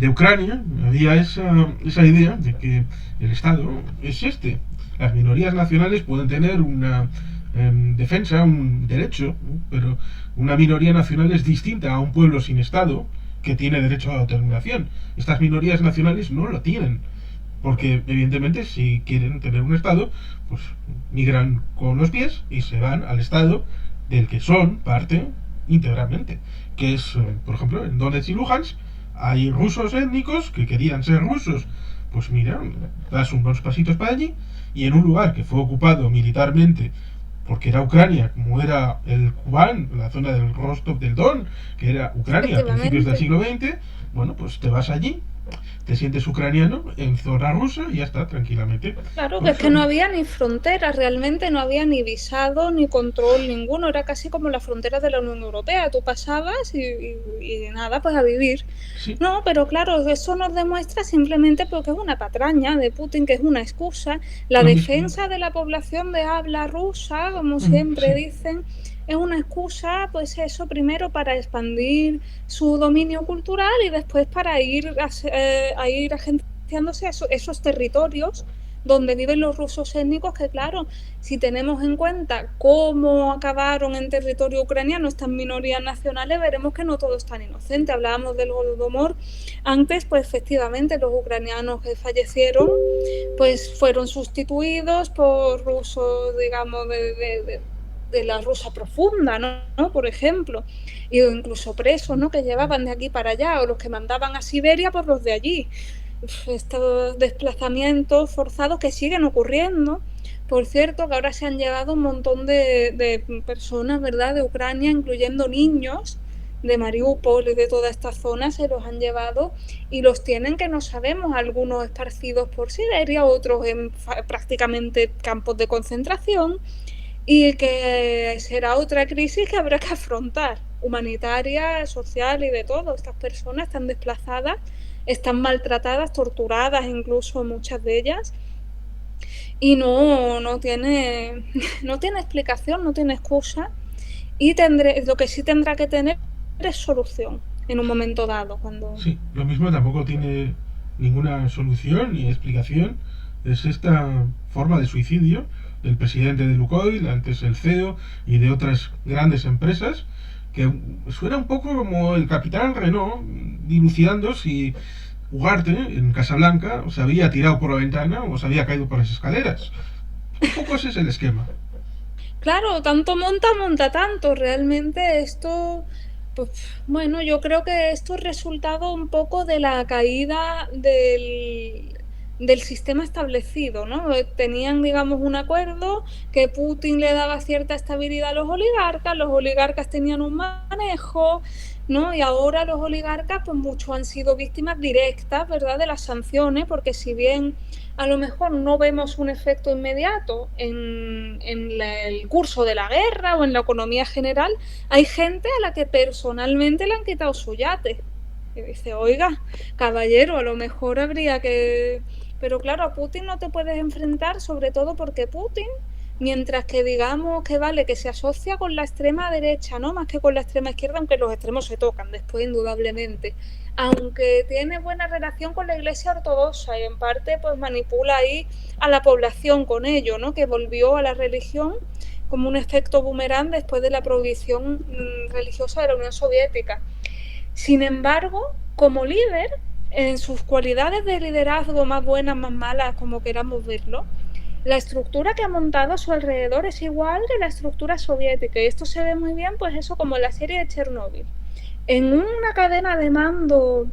Ucrania había esa idea de que el Estado es este. Las minorías nacionales pueden tener una defensa, un derecho, ¿no? Pero una minoría nacional es distinta a un pueblo sin Estado que tiene derecho a la autodeterminación. Estas minorías nacionales no lo tienen, porque evidentemente si quieren tener un Estado, pues migran con los pies y se van al Estado del que son parte íntegramente, que es, por ejemplo, en Donetsk y Luhansk hay rusos étnicos que querían ser rusos. Pues mira, das unos pasitos para allí y en un lugar que fue ocupado militarmente porque era Ucrania, como era el Kubán, la zona del Rostov del Don, que era Ucrania a principios del siglo XX, bueno, pues te vas allí, te sientes ucraniano en zona rusa y ya está, tranquilamente. Claro, que es que no había ni fronteras, realmente no había ni visado ni control ninguno, era casi como las fronteras de la Unión Europea, tú pasabas y nada, pues a vivir. Sí. No, pero claro, eso nos demuestra simplemente porque es una patraña de Putin, que es una excusa. La defensa de la población de habla rusa, como siempre dicen, es una excusa, pues eso, primero para expandir su dominio cultural y después para ir agenciándose esos territorios donde viven los rusos étnicos, que claro, si tenemos en cuenta cómo acabaron en territorio ucraniano estas minorías nacionales, veremos que no todo es tan inocente. Hablábamos del Holodomor antes, pues efectivamente los ucranianos que fallecieron pues fueron sustituidos por rusos, digamos, de la rusa profunda, ¿no? Por ejemplo, y incluso presos, ¿no? Que llevaban de aquí para allá, o los que mandaban a Siberia por los de allí. Estos desplazamientos forzados que siguen ocurriendo. Por cierto, que ahora se han llevado un montón de personas, ¿verdad?, de Ucrania, incluyendo niños de Mariupol y de toda esta zona, se los han llevado y los tienen, que no sabemos, algunos esparcidos por Siberia, otros en prácticamente campos de concentración, y que será otra crisis que habrá que afrontar, humanitaria, social y de todo. Estas personas están desplazadas, están maltratadas, torturadas incluso muchas de ellas, y no tiene explicación, no tiene excusa, y lo que sí tendrá que tener es solución en un momento dado. Sí, lo mismo tampoco tiene ninguna solución ni explicación, es esta forma de suicidio del presidente de Lukoil, antes el CEO y de otras grandes empresas, que suena un poco como el capitán Renault dilucidando si Ugarte en Casablanca se había tirado por la ventana o se había caído por las escaleras. Un poco ese es el esquema. Claro, tanto monta tanto. Realmente esto, pues bueno, yo creo que esto es resultado un poco de la caída del sistema establecido, ¿no? Tenían, digamos, un acuerdo que Putin le daba cierta estabilidad a los oligarcas tenían un manejo, ¿no? Y ahora los oligarcas, pues muchos han sido víctimas directas, ¿verdad?, de las sanciones, porque si bien a lo mejor no vemos un efecto inmediato en el curso de la guerra o en la economía general, hay gente a la que personalmente le han quitado su yate. Y dice, oiga, caballero, a lo mejor habría que... Pero claro, a Putin no te puedes enfrentar, sobre todo porque Putin, mientras que digamos que vale, que se asocia con la extrema derecha, ¿no?, más que con la extrema izquierda, aunque los extremos se tocan después, indudablemente, aunque tiene buena relación con la Iglesia ortodoxa y en parte pues manipula ahí a la población con ello, ¿no?, que volvió a la religión como un efecto boomerang después de la prohibición religiosa de la Unión Soviética. Sin embargo, como líder, en sus cualidades de liderazgo, más buenas, más malas, como queramos verlo, la estructura que ha montado a su alrededor es igual que la estructura soviética, y esto se ve muy bien, pues eso, como en la serie de Chernóbil. En una cadena de mando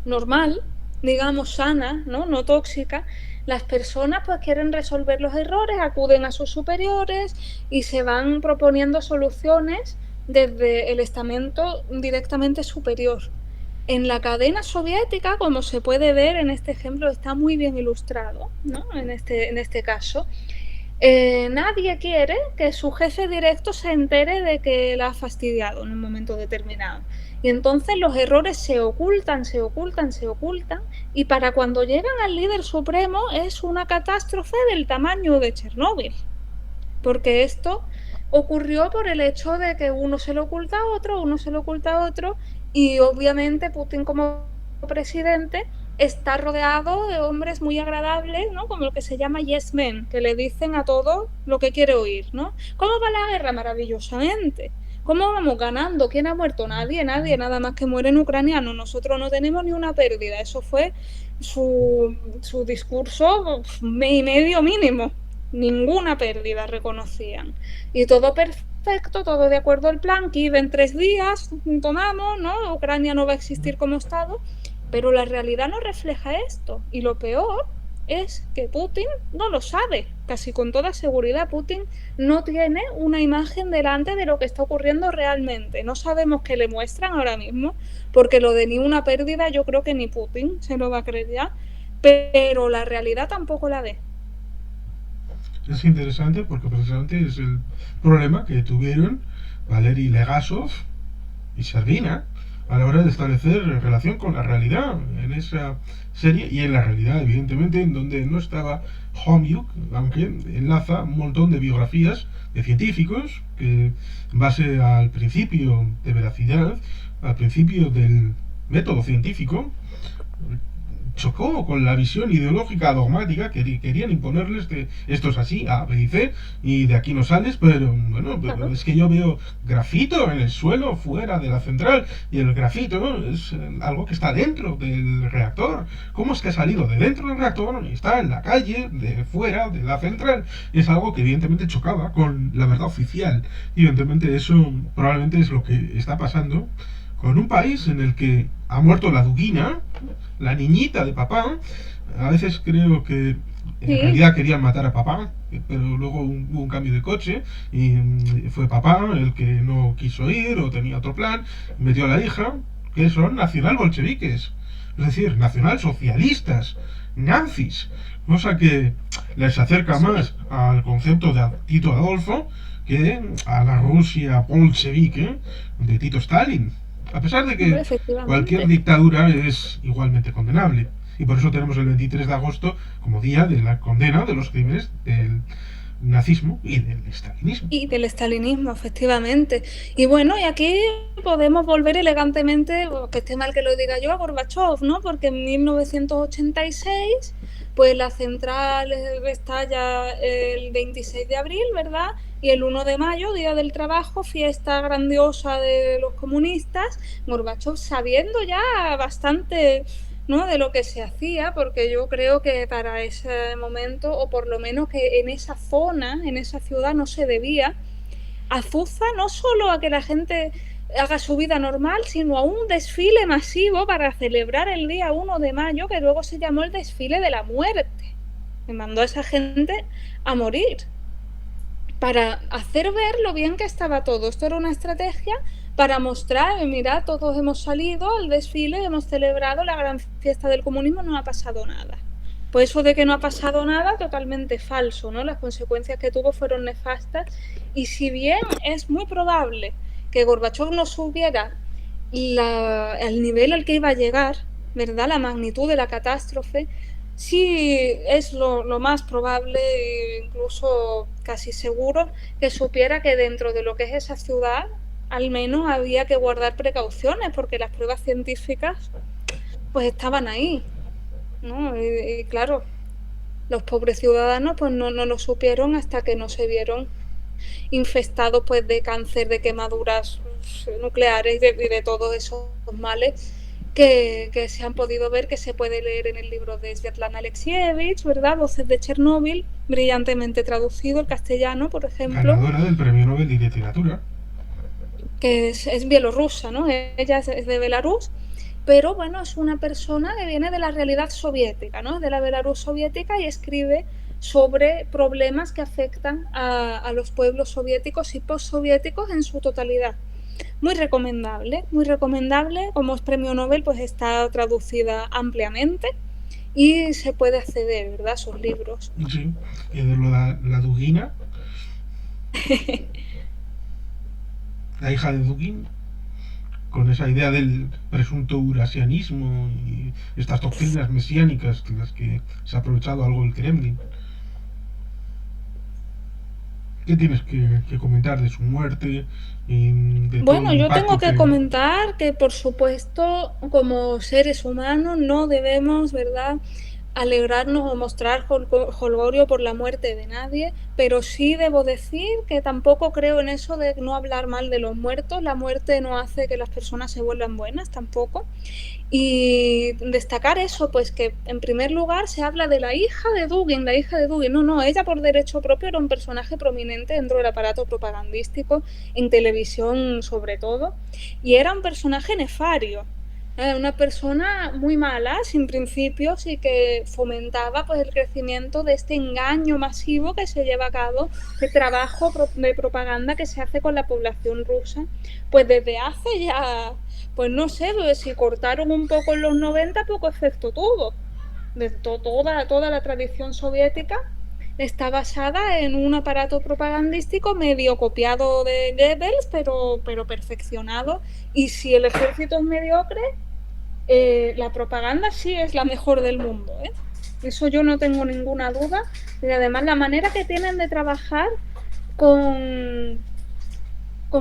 normal, digamos, sana, ¿no? No tóxica, las personas pues quieren resolver los errores, acuden a sus superiores y se van proponiendo soluciones desde el estamento directamente superior. En la cadena soviética, como se puede ver en este ejemplo, está muy bien ilustrado, ¿no? En este caso. Nadie quiere que su jefe directo se entere de que la ha fastidiado en un momento determinado. Y entonces los errores se ocultan, se ocultan, se ocultan, y para cuando llegan al líder supremo es una catástrofe del tamaño de Chernóbil. Porque esto ocurrió por el hecho de que uno se lo oculta a otro, uno se lo oculta a otro, y obviamente Putin como presidente está rodeado de hombres muy agradables, ¿no? Como lo que se llama yes men, que le dicen a todo lo que quiere oír, ¿no? ¿Cómo va la guerra? Maravillosamente. ¿Cómo vamos ganando? ¿Quién ha muerto? Nadie, nadie, nada más que mueren ucranianos. Nosotros no tenemos ni una pérdida. Eso fue su discurso y medio mínimo. Ninguna pérdida reconocían. Y todo perfecto, todo de acuerdo al plan, Kiev en 3 días, tomamos, ¿no? Ucrania no va a existir como Estado, pero la realidad no refleja esto. Y lo peor es que Putin no lo sabe. Casi con toda seguridad Putin no tiene una imagen delante de lo que está ocurriendo realmente. No sabemos qué le muestran ahora mismo, porque lo de ni una pérdida yo creo que ni Putin se lo va a creer ya, pero la realidad tampoco la ve. Es interesante porque precisamente es el problema que tuvieron Valery Legasov y Servina a la hora de establecer relación con la realidad en esa serie y en la realidad, evidentemente, en donde no estaba Homiuk, aunque enlaza un montón de biografías de científicos que, en base al principio de veracidad, al principio del método científico, chocó con la visión ideológica dogmática que querían imponerles de esto es así, A, B y C, y de aquí no sales, pero bueno, pero es que yo veo grafito en el suelo fuera de la central, y el grafito es algo que está dentro del reactor. ¿Cómo es que ha salido de dentro del reactor y está en la calle, de fuera de la central? Es algo que evidentemente chocaba con la verdad oficial, y evidentemente eso probablemente es lo que está pasando con un país en el que ha muerto la Dugina, la niñita de papá. A veces creo que en Sí, realidad querían matar a papá, pero luego hubo un cambio de coche y fue papá el que no quiso ir o tenía otro plan, metió a la hija, que son nacional bolcheviques, es decir, nacional socialistas, nazis, cosa que les acerca sí, más al concepto de Tito Adolfo que a la Rusia bolchevique de Tito Stalin. A pesar de hombre, que cualquier efectivamente. dictadura es igualmente condenable. Y por eso tenemos el 23 de agosto como día de la condena de los crímenes del nazismo y del estalinismo. Y del estalinismo, efectivamente. Y bueno, y aquí podemos volver elegantemente, que esté mal que lo diga yo, a Gorbachev, ¿no? Porque en 1986, pues la central estalla el 26 de abril, ¿verdad? Y el 1 de mayo, Día del Trabajo, fiesta grandiosa de los comunistas, Gorbachev sabiendo ya bastante, ¿no? De lo que se hacía, porque yo creo que para ese momento, o por lo menos que en esa zona, en esa ciudad no se debía, azuza no solo a que la gente haga su vida normal, sino a un desfile masivo para celebrar el día 1 de mayo, que luego se llamó el desfile de la muerte. Me mandó a esa gente a morir para hacer ver lo bien que estaba todo. Esto era una estrategia para mostrar, mirad, todos hemos salido al desfile, hemos celebrado la gran fiesta del comunismo, no ha pasado nada. Pues eso de que no ha pasado nada, totalmente falso, ¿no? Las consecuencias que tuvo fueron nefastas, y si bien es muy probable que Gorbachev no supiera el nivel al que iba a llegar, ¿verdad? La magnitud de la catástrofe, sí es lo más probable, incluso casi seguro, que supiera que dentro de lo que es esa ciudad, al menos había que guardar precauciones, porque las pruebas científicas pues estaban ahí, ¿no? Y claro, los pobres ciudadanos pues no lo supieron hasta que no se vieron infestados pues de cáncer, de quemaduras nucleares y de todos esos males que se han podido ver, que se puede leer en el libro de Svetlana Alexievich, ¿verdad? Voces de Chernóbil, brillantemente traducido al castellano, por ejemplo, Ganadora del Premio Nobel de Literatura. que es bielorrusa, ¿no? Ella es de Belarus, pero bueno, es una persona que viene de la realidad soviética, ¿no? De la Belarus soviética, y escribe sobre problemas que afectan a los pueblos soviéticos y postsoviéticos en su totalidad. Muy recomendable, como es premio Nobel, pues está traducida ampliamente y se puede acceder, ¿verdad?, a sus libros. Sí, la Dugina, la hija de Dugin, con esa idea del presunto eurasianismo y estas doctrinas mesiánicas de las que se ha aprovechado algo el Kremlin. ¿Qué tienes que comentar de su muerte y de todo Bueno, el yo tengo impacto que que... comentar que, por supuesto, como seres humanos no debemos, ¿verdad?, alegrarnos o mostrar jolgorio por la muerte de nadie, pero sí debo decir que tampoco creo en eso de no hablar mal de los muertos. La muerte no hace que las personas se vuelvan buenas tampoco. Y destacar eso, pues que en primer lugar se habla de la hija de Dugin, la hija de Dugin. No, ella por derecho propio era un personaje prominente dentro del aparato propagandístico, en televisión sobre todo, y era un personaje nefario. Una persona muy mala, sin principios, y que fomentaba pues el crecimiento de este engaño masivo que se lleva a cabo, de trabajo de propaganda que se hace con la población rusa, pues desde hace ya, pues no sé, pues si cortaron un poco en los 90, poco efecto tuvo. De toda la tradición soviética está basada en un aparato propagandístico medio copiado de Goebbels, pero perfeccionado. Y si el ejército es mediocre, la propaganda sí es la mejor del mundo, ¿eh? Eso yo no tengo ninguna duda. Y además la manera que tienen de trabajar con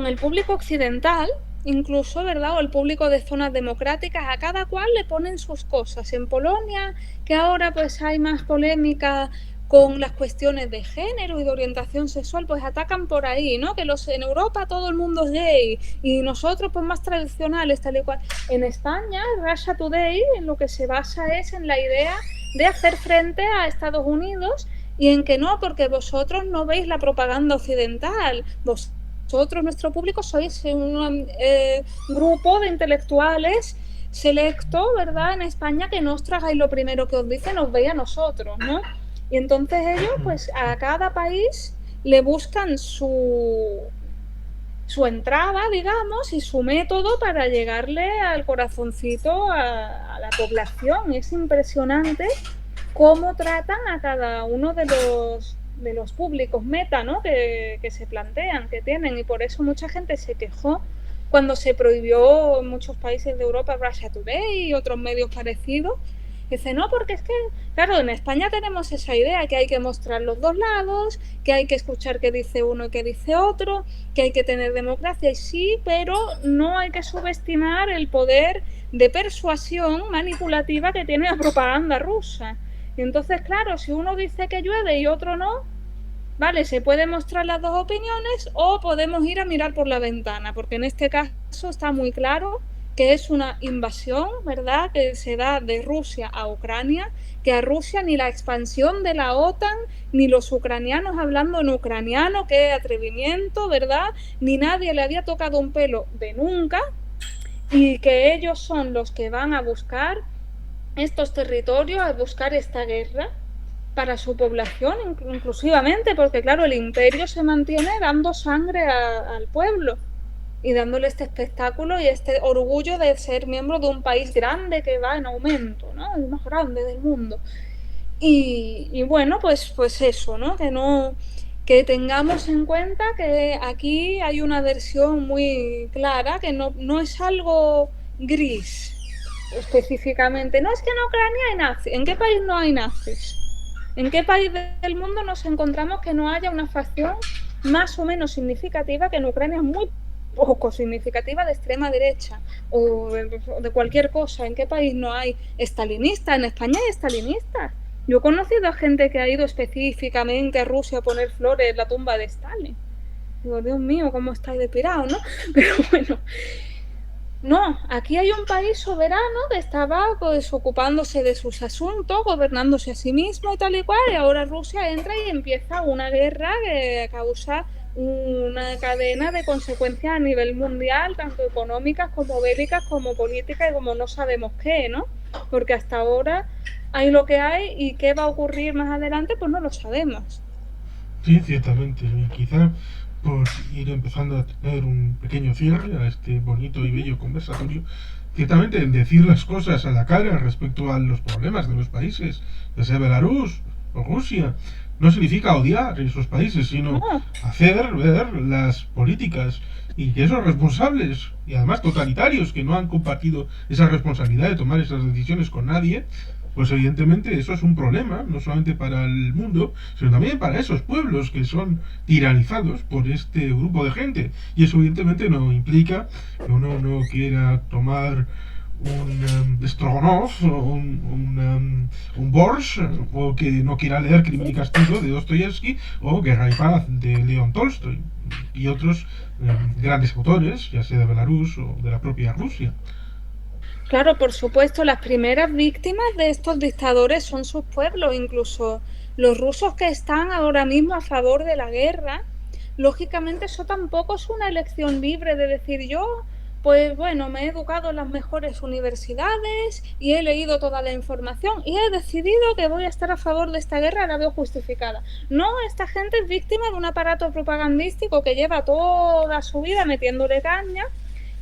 el público occidental, incluso, ¿verdad?, o el público de zonas democráticas, a cada cual le ponen sus cosas. En Polonia, que ahora pues hay más polémica con las cuestiones de género y de orientación sexual, pues atacan por ahí, ¿no? Que en Europa todo el mundo es gay y nosotros pues más tradicionales, tal y cual. En España, Russia Today en lo que se basa es en la idea de hacer frente a Estados Unidos, y en que no, porque vosotros no veis la propaganda occidental, vosotros, nuestro público, sois un grupo de intelectuales selecto, ¿verdad?, en España, que no os tragáis lo primero que os dicen, os veis a nosotros, ¿no? Y entonces ellos, pues a cada país le buscan su entrada, digamos, y su método para llegarle al corazoncito a la población. Es impresionante cómo tratan a cada uno de los públicos meta, ¿no?, que se plantean, que tienen, y por eso mucha gente se quejó cuando se prohibió en muchos países de Europa Russia Today y otros medios parecidos. Dice, no, porque es que, claro, en España tenemos esa idea que hay que mostrar los dos lados, que hay que escuchar qué dice uno y qué dice otro, que hay que tener democracia, y sí, pero no hay que subestimar el poder de persuasión manipulativa que tiene la propaganda rusa. Y entonces, claro, si uno dice que llueve y otro no, vale, se pueden mostrar las dos opiniones, o podemos ir a mirar por la ventana, porque en este caso está muy claro que es una invasión, ¿verdad?, que se da de Rusia a Ucrania, que a Rusia ni la expansión de la OTAN, ni los ucranianos hablando en ucraniano, qué atrevimiento, ¿verdad?, ni nadie le había tocado un pelo de nunca, y que ellos son los que van a buscar estos territorios, a buscar esta guerra para su población inclusivamente, porque claro, el imperio se mantiene dando sangre al pueblo y dándole este espectáculo y este orgullo de ser miembro de un país grande que va en aumento, ¿no?, el más grande del mundo. Y bueno, pues eso, ¿no?, que tengamos en cuenta que aquí hay una versión muy clara, que no es algo gris específicamente. No, es que en Ucrania hay nazis. ¿En qué país no hay nazis? ¿En qué país del mundo nos encontramos que no haya una facción más o menos significativa, que en Ucrania es muy poco significativa, de extrema derecha o de cualquier cosa? ¿En qué país no hay estalinistas? En España hay estalinistas. Yo he conocido a gente que ha ido específicamente a Rusia a poner flores en la tumba de Stalin. Digo, Dios mío, cómo estáis de pirado, ¿no? Pero bueno, no, aquí hay un país soberano que estaba pues ocupándose de sus asuntos, gobernándose a sí mismo y tal y cual, y ahora Rusia entra y empieza una guerra que causa una cadena de consecuencias a nivel mundial, tanto económicas como bélicas, como políticas y como no sabemos qué, ¿no? Porque hasta ahora hay lo que hay y qué va a ocurrir más adelante, pues no lo sabemos. Sí, ciertamente. Y quizá por ir empezando a tener un pequeño cierre a este bonito y bello conversatorio, ciertamente decir las cosas a la cara respecto a los problemas de los países, ya sea Belarus o Rusia, no significa odiar esos países, sino No, hacer ver las políticas y que esos responsables, y además totalitarios, que no han compartido esa responsabilidad de tomar esas decisiones con nadie, pues evidentemente eso es un problema, no solamente para el mundo, sino también para esos pueblos que son tiranizados por este grupo de gente. Y eso evidentemente no implica que uno no quiera tomar un Stroganov o un Borsch, o que no quiera leer Crimen y Castigo de Dostoyevsky o Guerra y Paz de León Tolstoy y otros grandes autores, ya sea de Belarus o de la propia Rusia. claro, por supuesto, las primeras víctimas de estos dictadores son sus pueblos, incluso los rusos que están ahora mismo a favor de la guerra. Lógicamente, eso tampoco es una elección libre de decir yo, pues bueno, me he educado en las mejores universidades y he leído toda la información y he decidido que voy a estar a favor de esta guerra, la veo justificada. No, esta gente es víctima de un aparato propagandístico que lleva toda su vida metiéndole caña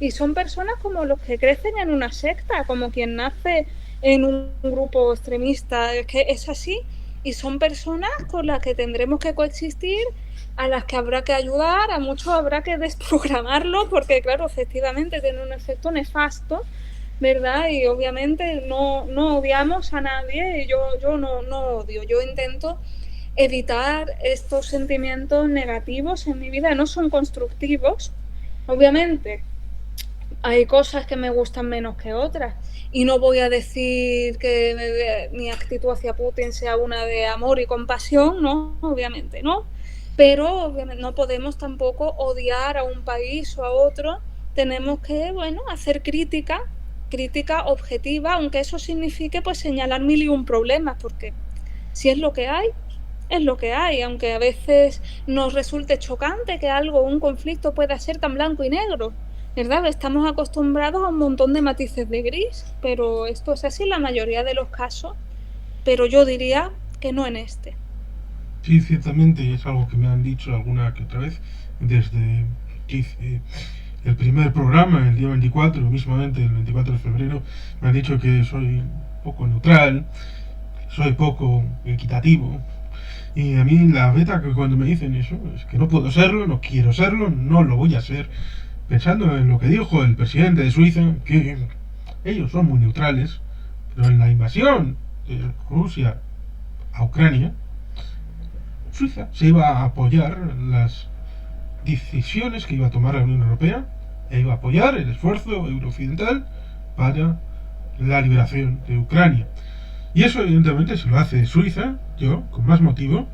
y son personas como los que crecen en una secta, como quien nace en un grupo extremista, que es así, y son personas con las que tendremos que coexistir, a las que habrá que ayudar, a muchos habrá que desprogramarlo, porque claro, efectivamente tiene un efecto nefasto, ¿verdad? Y obviamente no odiamos a nadie, yo no odio, yo intento evitar estos sentimientos negativos en mi vida, no son constructivos, obviamente hay cosas que me gustan menos que otras. Y no voy a decir que mi actitud hacia Putin sea una de amor y compasión, no, obviamente no. Pero obviamente no podemos tampoco odiar a un país o a otro. Tenemos que, bueno, hacer crítica, crítica objetiva, aunque eso signifique pues señalar mil y un problemas, porque si es lo que hay, es lo que hay, aunque a veces nos resulte chocante que algo, un conflicto pueda ser tan blanco y negro, ¿verdad? Estamos acostumbrados a un montón de matices de gris, pero esto es así en la mayoría de los casos, pero yo diría que no en este. Sí, ciertamente es algo que me han dicho alguna que otra vez desde que hice el primer programa, el día 24, mismamente el 24 de febrero, me han dicho que soy poco neutral, soy poco equitativo. Y a mí la beta que cuando me dicen eso es que no puedo serlo, no quiero serlo, no lo voy a ser. Pensando en lo que dijo el presidente de Suiza, que ellos son muy neutrales, pero en la invasión de Rusia a Ucrania, Suiza se iba a apoyar las decisiones que iba a tomar la Unión Europea e iba a apoyar el esfuerzo eurooccidental para la liberación de Ucrania. Y eso evidentemente se lo hace Suiza, yo, con más motivo,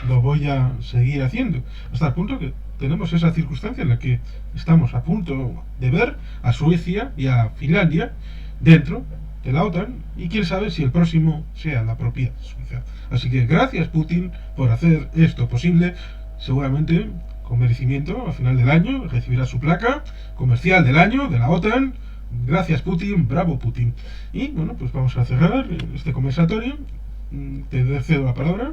lo voy a seguir haciendo. Hasta el punto que tenemos esa circunstancia en la que estamos a punto de ver a Suecia y a Finlandia dentro de la OTAN y quién sabe si el próximo sea la propia Suiza. Así que gracias Putin por hacer esto posible. Seguramente con merecimiento al final del año recibirá su placa comercial del año de la OTAN. Gracias Putin, bravo Putin. Y bueno, pues vamos a cerrar este conversatorio. Te cedo la palabra.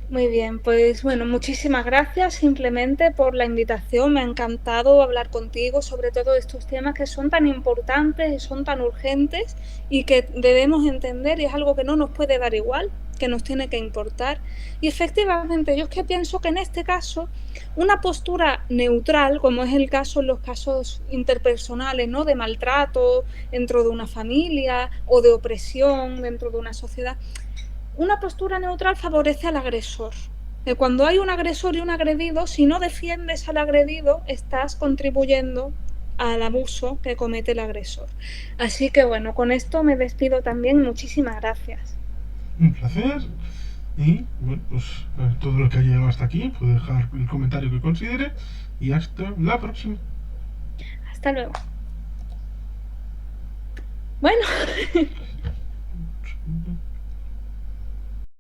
Muy bien, pues bueno, muchísimas gracias simplemente por la invitación. Me ha encantado hablar contigo sobre todos estos temas que son tan importantes y son tan urgentes y que debemos entender y es algo que no nos puede dar igual, que nos tiene que importar. Y efectivamente, yo es que pienso que en este caso una postura neutral, como es el caso en los casos interpersonales, ¿no? De maltrato dentro de una familia o de opresión dentro de una sociedad, una postura neutral favorece al agresor. Cuando hay un agresor y un agredido, si no defiendes al agredido, estás contribuyendo al abuso que comete el agresor. Así que bueno, con esto me despido también. Muchísimas gracias. Un placer. Y bueno, pues todo lo que ha llegado hasta aquí puede dejar el comentario que considere. Y hasta la próxima. Hasta luego. Bueno.